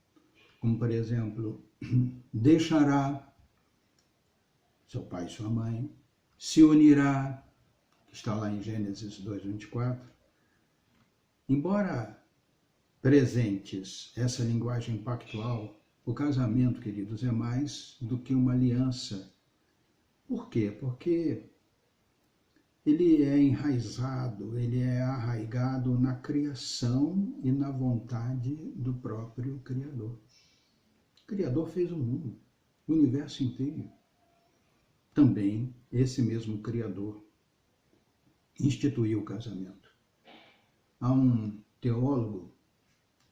como por exemplo, deixará seu pai e sua mãe, se unirá, que está lá em Gênesis 2:24, embora presentes essa linguagem pactual, o casamento, queridos, é mais do que uma aliança. Por quê? Porque ele é enraizado, ele é arraigado na criação e na vontade do próprio Criador. O Criador fez o mundo, o universo inteiro. Também esse mesmo Criador instituiu o casamento. Há um teólogo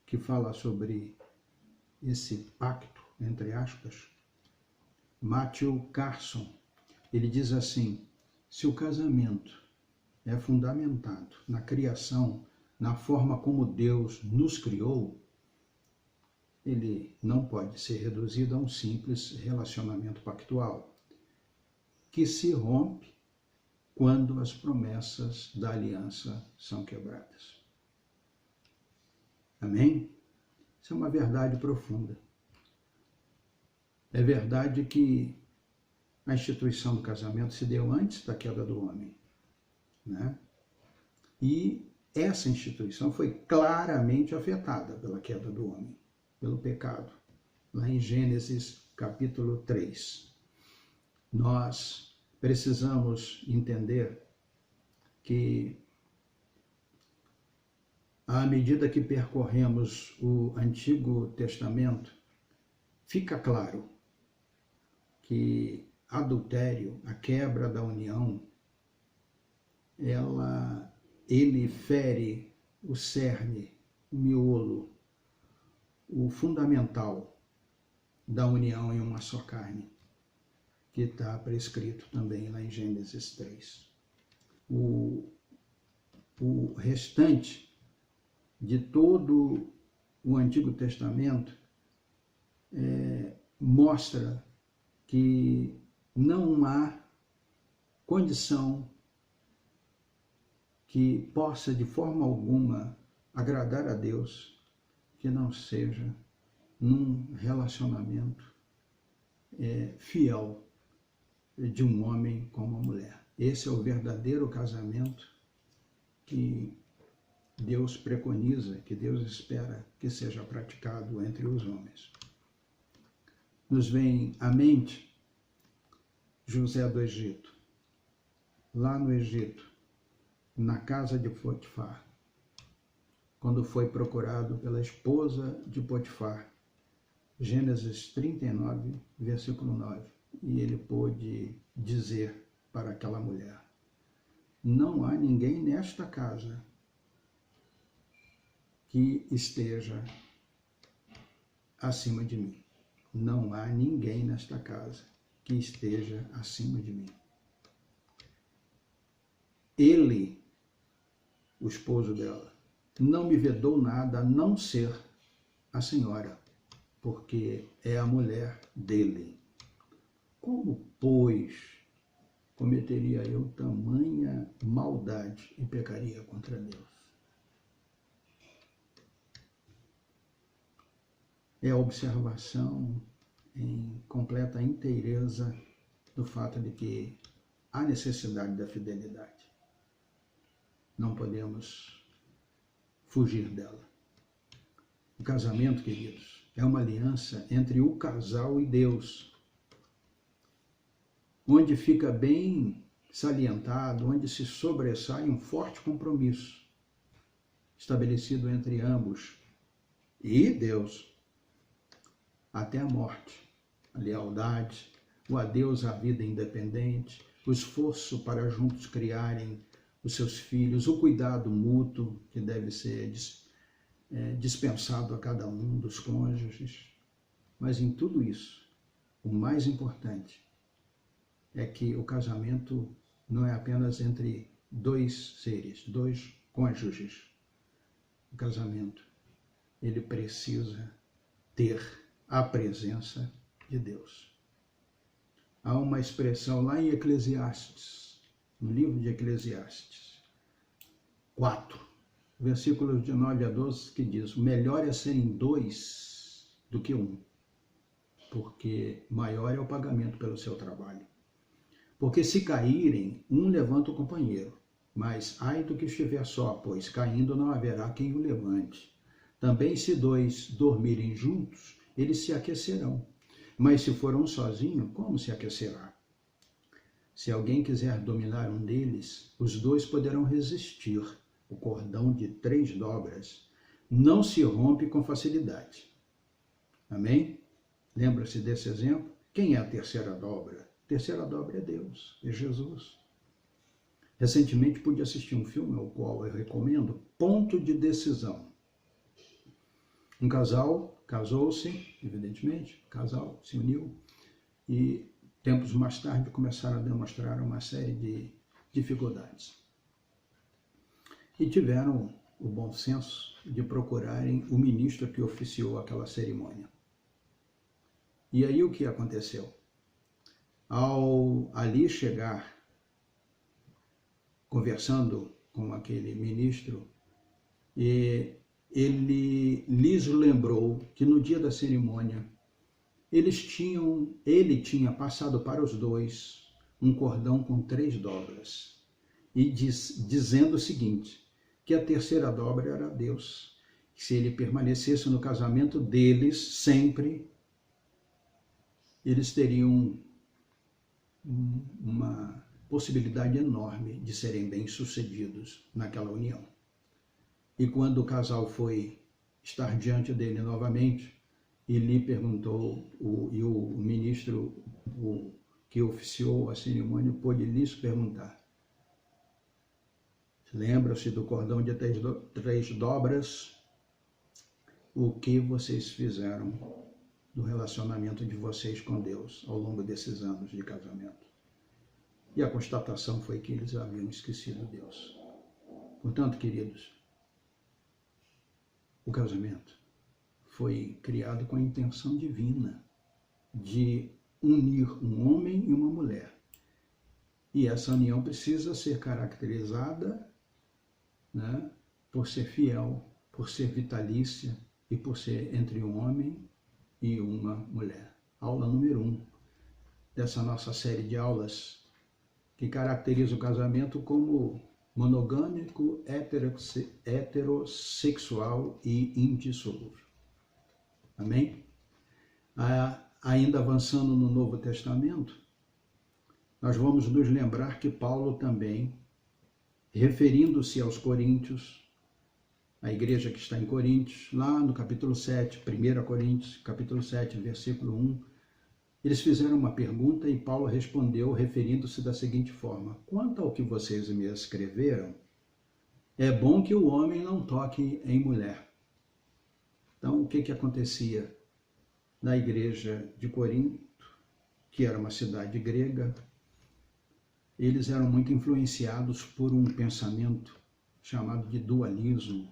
que fala sobre esse pacto, entre aspas, Matthew Carson. Ele diz assim: se o casamento é fundamentado na criação, na forma como Deus nos criou, ele não pode ser reduzido a um simples relacionamento pactual, que se rompe quando as promessas da aliança são quebradas. Amém? Isso é uma verdade profunda. É verdade que a instituição do casamento se deu antes da queda do homem, né? E essa instituição foi claramente afetada pela queda do homem, pelo pecado. Lá em Gênesis capítulo 3. Nós precisamos entender que, à medida que percorremos o Antigo Testamento, fica claro que adultério, a quebra da união, ele fere o cerne, o miolo, o fundamental da união em uma só carne, que está prescrito também lá em Gênesis 3. O restante de todo o Antigo Testamento mostra que não há condição que possa de forma alguma agradar a Deus que não seja num relacionamento fiel de um homem com uma mulher. Esse é o verdadeiro casamento que Deus preconiza, que Deus espera que seja praticado entre os homens. Nos vem à mente José do Egito. Lá no Egito, na casa de Potifar, quando foi procurado pela esposa de Potifar, Gênesis 39, versículo 9, e ele pôde dizer para aquela mulher: não há ninguém nesta casa que esteja acima de mim. Não há ninguém nesta casa que esteja acima de mim. Ele, o esposo dela, não me vedou nada a não ser a senhora, porque é a mulher dele. Como, pois, cometeria eu tamanha maldade e pecaria contra Deus? É a observação em completa inteireza do fato de que há necessidade da fidelidade. Não podemos fugir dela. O casamento, queridos, é uma aliança entre o casal e Deus, onde fica bem salientado, onde se sobressai um forte compromisso estabelecido entre ambos e Deus, até a morte, a lealdade, o adeus à vida independente, o esforço para juntos criarem os seus filhos, o cuidado mútuo que deve ser dispensado a cada um dos cônjuges. Mas em tudo isso, o mais importante é que o casamento não é apenas entre dois seres, dois cônjuges. O casamento, ele precisa ter a presença de Deus. Há uma expressão lá em Eclesiastes, no livro de Eclesiastes 4, versículos de 9 a 12, que diz: melhor é serem dois do que um, porque maior é o pagamento pelo seu trabalho. Porque se caírem, um levanta o companheiro, mas ai do que estiver só, pois caindo não haverá quem o levante. Também se dois dormirem juntos, eles se aquecerão. Mas se for um sozinho, como se aquecerá? Se alguém quiser dominar um deles, os dois poderão resistir. O cordão de 3 dobras não se rompe com facilidade. Amém? Lembra-se desse exemplo? Quem é a terceira dobra? A terceira dobra é Deus, é Jesus. Recentemente pude assistir um filme, ao qual eu recomendo, Ponto de Decisão. Um casal casou-se, evidentemente, o casal se uniu e tempos mais tarde começaram a demonstrar uma série de dificuldades. E tiveram o bom senso de procurarem o ministro que oficiou aquela cerimônia. E aí o que aconteceu? Ao ali chegar, conversando com aquele ministro, ele lhes lembrou que no dia da cerimônia ele tinha passado para os dois um cordão com 3 dobras e dizendo o seguinte, que a terceira dobra era Deus, que se ele permanecesse no casamento deles sempre, eles teriam uma possibilidade enorme de serem bem-sucedidos naquela união. E quando o casal foi estar diante dele novamente, ele perguntou, e o ministro que oficiou a cerimônia pôde lhes perguntar: lembra-se do cordão de 3 dobras? O que vocês fizeram do relacionamento de vocês com Deus ao longo desses anos de casamento? E a constatação foi que eles haviam esquecido Deus. Portanto, queridos, o casamento foi criado com a intenção divina de unir um homem e uma mulher. E essa união precisa ser caracterizada, né, por ser fiel, por ser vitalícia e por ser entre um homem e uma mulher. Aula número 1 dessa nossa série de aulas que caracteriza o casamento como monogâmico, heterossexual e indissolúvel. Amém? Ainda avançando no Novo Testamento, nós vamos nos lembrar que Paulo também, referindo-se aos coríntios, a igreja que está em Coríntios, lá no capítulo 7, 1 Coríntios, capítulo 7, versículo 1, eles fizeram uma pergunta e Paulo respondeu referindo-se da seguinte forma: quanto ao que vocês me escreveram, é bom que o homem não toque em mulher. Então, o que acontecia na igreja de Corinto, que era uma cidade grega? Eles eram muito influenciados por um pensamento chamado de dualismo.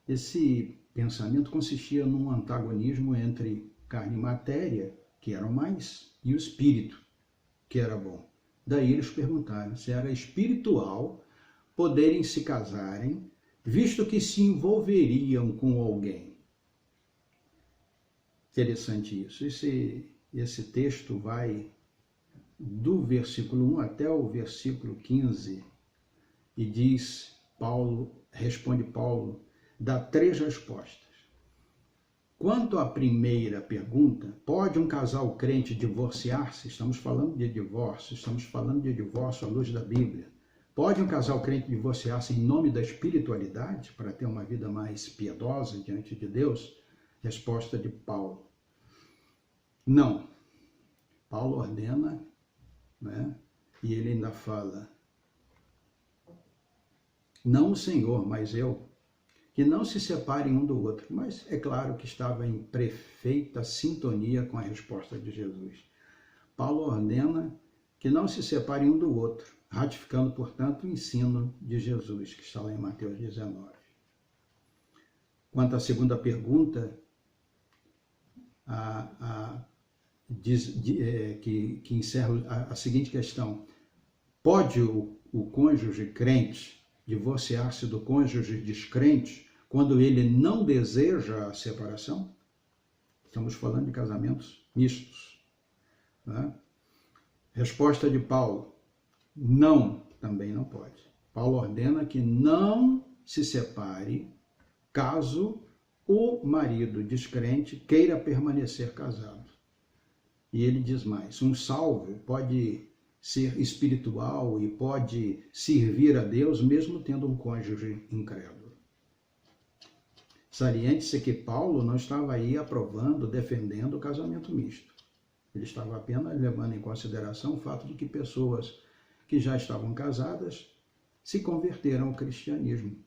Esse pensamento consistia num antagonismo entre carne e matéria, que eram mais, e o espírito, que era bom. Daí eles perguntaram se era espiritual poderem se casarem, visto que se envolveriam com alguém. Interessante isso. Esse texto vai do versículo 1 até o versículo 15 e diz, responde Paulo, dá 3 respostas. Quanto à primeira pergunta, pode um casal crente divorciar-se? Estamos falando de divórcio à luz da Bíblia. Pode um casal crente divorciar-se em nome da espiritualidade para ter uma vida mais piedosa diante de Deus? Resposta de Paulo: não. Paulo ordena, né? E ele ainda fala, não o Senhor, mas eu, que não se separem um do outro. Mas é claro que estava em perfeita sintonia com a resposta de Jesus. Paulo ordena que não se separem um do outro, ratificando, portanto, o ensino de Jesus, que está lá em Mateus 19. Quanto à segunda pergunta, que encerra a seguinte questão: pode o cônjuge crente divorciar-se do cônjuge descrente quando ele não deseja a separação? Estamos falando de casamentos mistos, né? Resposta de Paulo: não, também não pode. Paulo ordena que não se separe caso o marido descrente queira permanecer casado. E ele diz mais: um salvo pode ser espiritual e pode servir a Deus mesmo tendo um cônjuge incrédulo. Saliente-se que Paulo não estava aí aprovando, defendendo o casamento misto. Ele estava apenas levando em consideração o fato de que pessoas que já estavam casadas se converteram ao cristianismo.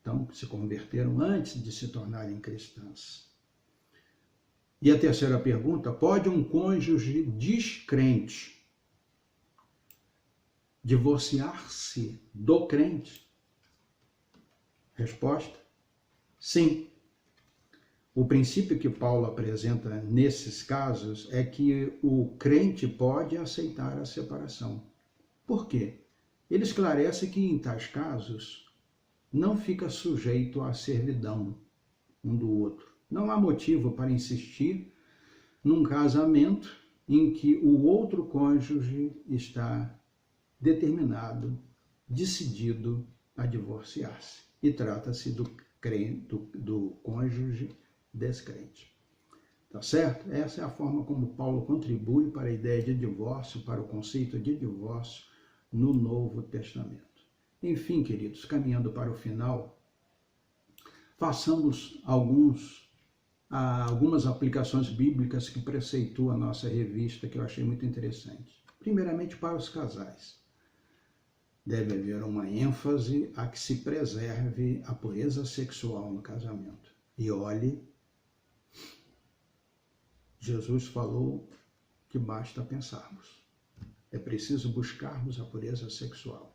Então, se converteram antes de se tornarem cristãs. E a terceira pergunta: pode um cônjuge descrente divorciar-se do crente? Resposta: sim. O princípio que Paulo apresenta nesses casos é que o crente pode aceitar a separação. Por quê? Ele esclarece que em tais casos não fica sujeito à servidão um do outro. Não há motivo para insistir num casamento em que o outro cônjuge está determinado, decidido a divorciar-se. E trata-se do cônjuge descrente. Tá certo? Essa é a forma como Paulo contribui para a ideia de divórcio, para o conceito de divórcio no Novo Testamento. Enfim, queridos, caminhando para o final, façamos algumas aplicações bíblicas que preceitua a nossa revista, que eu achei muito interessante. Primeiramente, para os casais. Deve haver uma ênfase a que se preserve a pureza sexual no casamento. E olhe, Jesus falou que basta pensarmos. É preciso buscarmos a pureza sexual.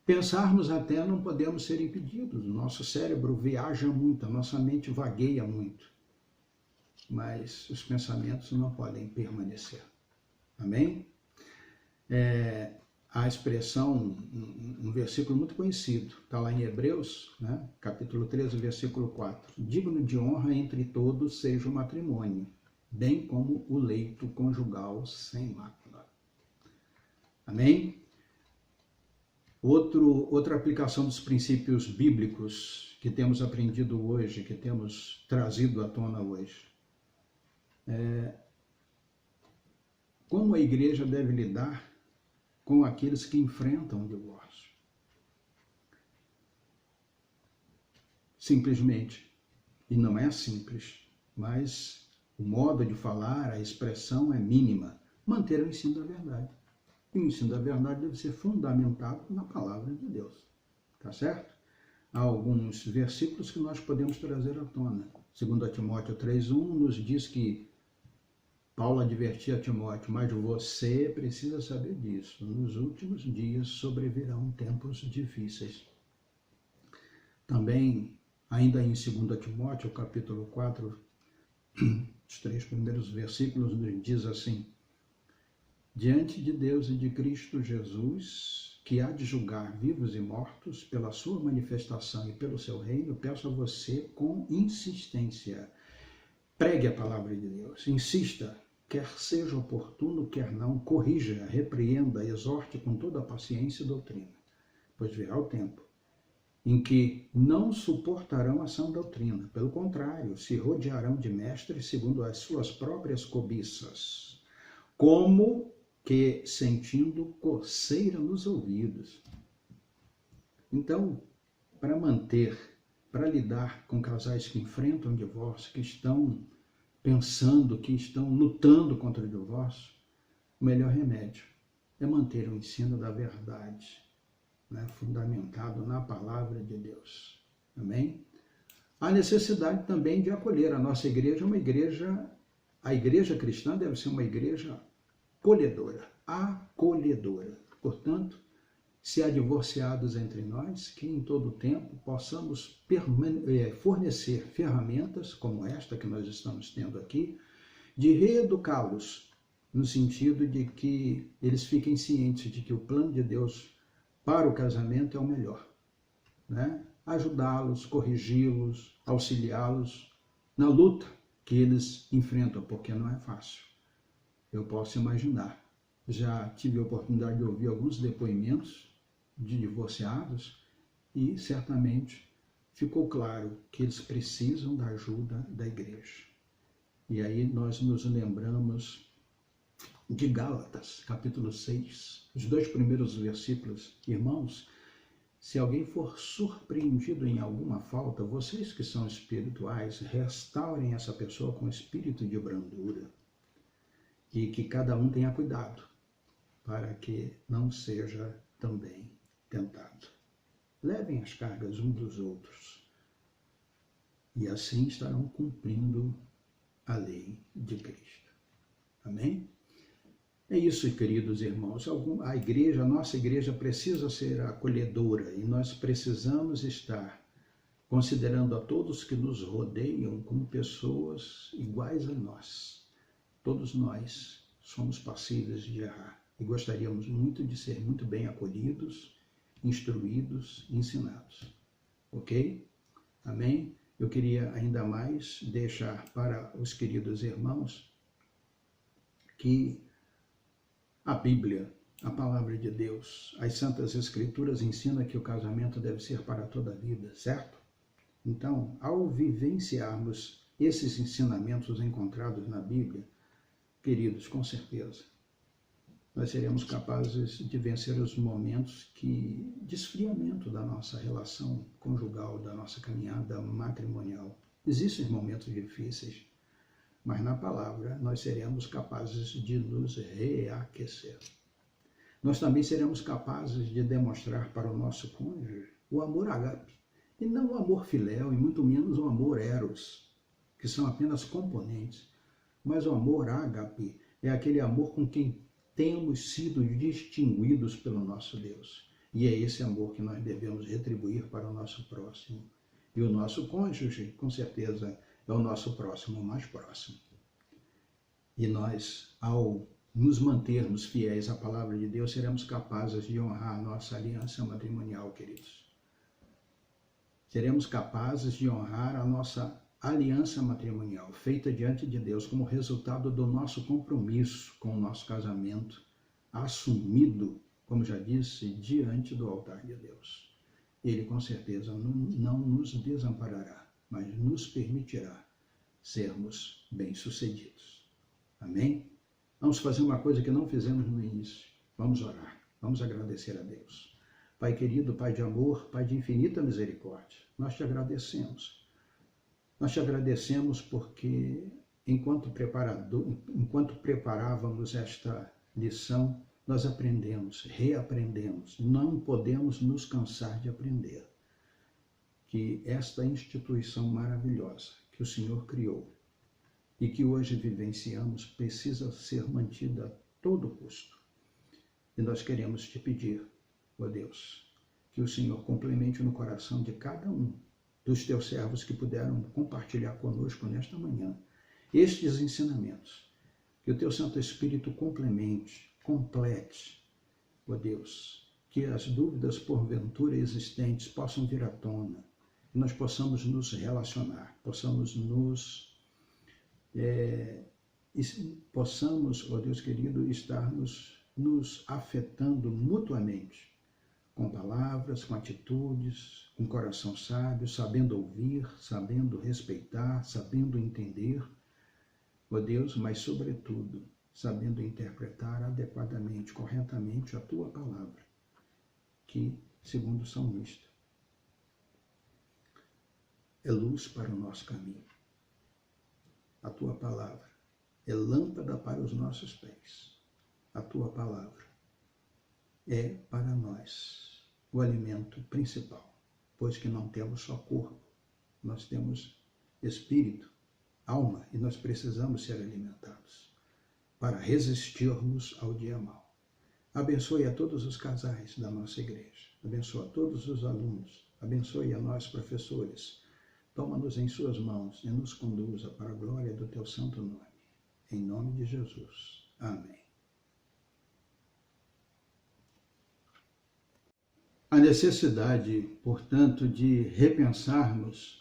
Pensarmos até não podemos ser impedidos. O nosso cérebro viaja muito, a nossa mente vagueia muito. mas os pensamentos não podem permanecer. Amém? A expressão, um versículo muito conhecido, está lá em Hebreus, né? Capítulo 13, versículo 4. Digno de honra entre todos seja o matrimônio, bem como o leito conjugal sem mácula. Amém? Outra aplicação dos princípios bíblicos que temos aprendido hoje, que temos trazido à tona hoje. Como a igreja deve lidar com aqueles que enfrentam o divórcio? Simplesmente, e não é simples, mas o modo de falar, a expressão é mínima, manter o ensino da verdade. E o ensino da verdade deve ser fundamentado na palavra de Deus, tá certo? Há alguns versículos que nós podemos trazer à tona. 2 Timóteo 3:1 nos diz que Paulo advertia a Timóteo, mas você precisa saber disso. Nos últimos dias sobrevirão tempos difíceis. Também, ainda em 2 Timóteo, capítulo 4, os 3 primeiros versículos, nos diz assim: diante de Deus e de Cristo Jesus, que há de julgar vivos e mortos, pela sua manifestação e pelo seu reino, peço a você com insistência. Pregue a palavra de Deus, insista, quer seja oportuno, quer não, corrija, repreenda, exorte com toda a paciência e doutrina, pois virá o tempo em que não suportarão a sã doutrina, pelo contrário, se rodearão de mestres segundo as suas próprias cobiças, como que sentindo coceira nos ouvidos. Então, para lidar com casais que enfrentam o divórcio, que estão pensando, que estão lutando contra o divórcio, o melhor remédio é manter o ensino da verdade, né, fundamentado na palavra de Deus. Amém? Há necessidade também de acolher. A nossa igreja a igreja cristã deve ser uma igreja acolhedora. Portanto, se há divorciados entre nós, que em todo tempo possamos fornecer ferramentas como esta que nós estamos tendo aqui, de reeducá-los, no sentido de que eles fiquem cientes de que o plano de Deus para o casamento é o melhor, né? Ajudá-los, corrigi-los, auxiliá-los na luta que eles enfrentam, porque não é fácil. Eu posso imaginar. Já tive a oportunidade de ouvir alguns depoimentos de divorciados e certamente ficou claro que eles precisam da ajuda da igreja. E aí nós nos lembramos de Gálatas, capítulo 6, os 2 primeiros versículos. Irmãos, se alguém for surpreendido em alguma falta, vocês que são espirituais, restaurem essa pessoa com espírito de brandura. E que cada um tenha cuidado, para que não seja também tentado. Levem as cargas uns dos outros, e assim estarão cumprindo a lei de Cristo. Amém? É isso, queridos irmãos. A nossa igreja precisa ser acolhedora, e nós precisamos estar considerando a todos que nos rodeiam como pessoas iguais a nós. Todos nós somos passíveis de errar e gostaríamos muito de ser muito bem acolhidos, instruídos, ensinados. Ok? Amém? Eu queria ainda mais deixar para os queridos irmãos que a Bíblia, a palavra de Deus, as Santas Escrituras ensinam que o casamento deve ser para toda a vida, certo? Então, ao vivenciarmos esses ensinamentos encontrados na Bíblia, queridos, com certeza, nós seremos capazes de vencer os momentos de esfriamento da nossa relação conjugal, da nossa caminhada matrimonial. Existem momentos difíceis, mas na palavra nós seremos capazes de nos reaquecer. Nós também seremos capazes de demonstrar para o nosso cônjuge o amor ágape, e não o amor filéu, e muito menos o amor eros, que são apenas componentes. Mas o amor ágape é aquele amor com quem temos sido distinguidos pelo nosso Deus. E é esse amor que nós devemos retribuir para o nosso próximo. E o nosso cônjuge, com certeza, é o nosso próximo mais próximo. E nós, ao nos mantermos fiéis à palavra de Deus, seremos capazes de honrar a nossa aliança matrimonial, queridos. Seremos capazes de honrar a nossa aliança matrimonial, feita diante de Deus como resultado do nosso compromisso com o nosso casamento, assumido, como já disse, diante do altar de Deus. Ele com certeza não nos desamparará, mas nos permitirá sermos bem-sucedidos. Amém? Vamos fazer uma coisa que não fizemos no início. Vamos orar, vamos agradecer a Deus. Pai querido, Pai de amor, Pai de infinita misericórdia, nós te agradecemos. Nós te agradecemos porque enquanto preparávamos esta lição, nós aprendemos, reaprendemos, não podemos nos cansar de aprender que esta instituição maravilhosa que o Senhor criou e que hoje vivenciamos precisa ser mantida a todo custo. E nós queremos te pedir, ó Deus, que o Senhor complemente no coração de cada um dos teus servos que puderam compartilhar conosco nesta manhã estes ensinamentos. Que o teu Santo Espírito complemente, complete, ó Deus, que as dúvidas porventura existentes possam vir à tona, que nós possamos nos relacionar, possamos, ó Deus querido, estarmos nos afetando mutuamente, com palavras, com atitudes, com coração sábio, sabendo ouvir, sabendo respeitar, sabendo entender, ó Deus, mas sobretudo, sabendo interpretar adequadamente, corretamente a tua palavra, que, segundo o salmista, é luz para o nosso caminho. A tua palavra é lâmpada para os nossos pés. A tua palavra é para nós o alimento principal, pois que não temos só corpo, nós temos espírito, alma, e nós precisamos ser alimentados para resistirmos ao dia mau. Abençoe a todos os casais da nossa igreja, abençoe a todos os alunos, abençoe a nós, professores. Toma-nos em suas mãos e nos conduza para a glória do teu santo nome. Em nome de Jesus. Amém. A necessidade, portanto, de repensarmos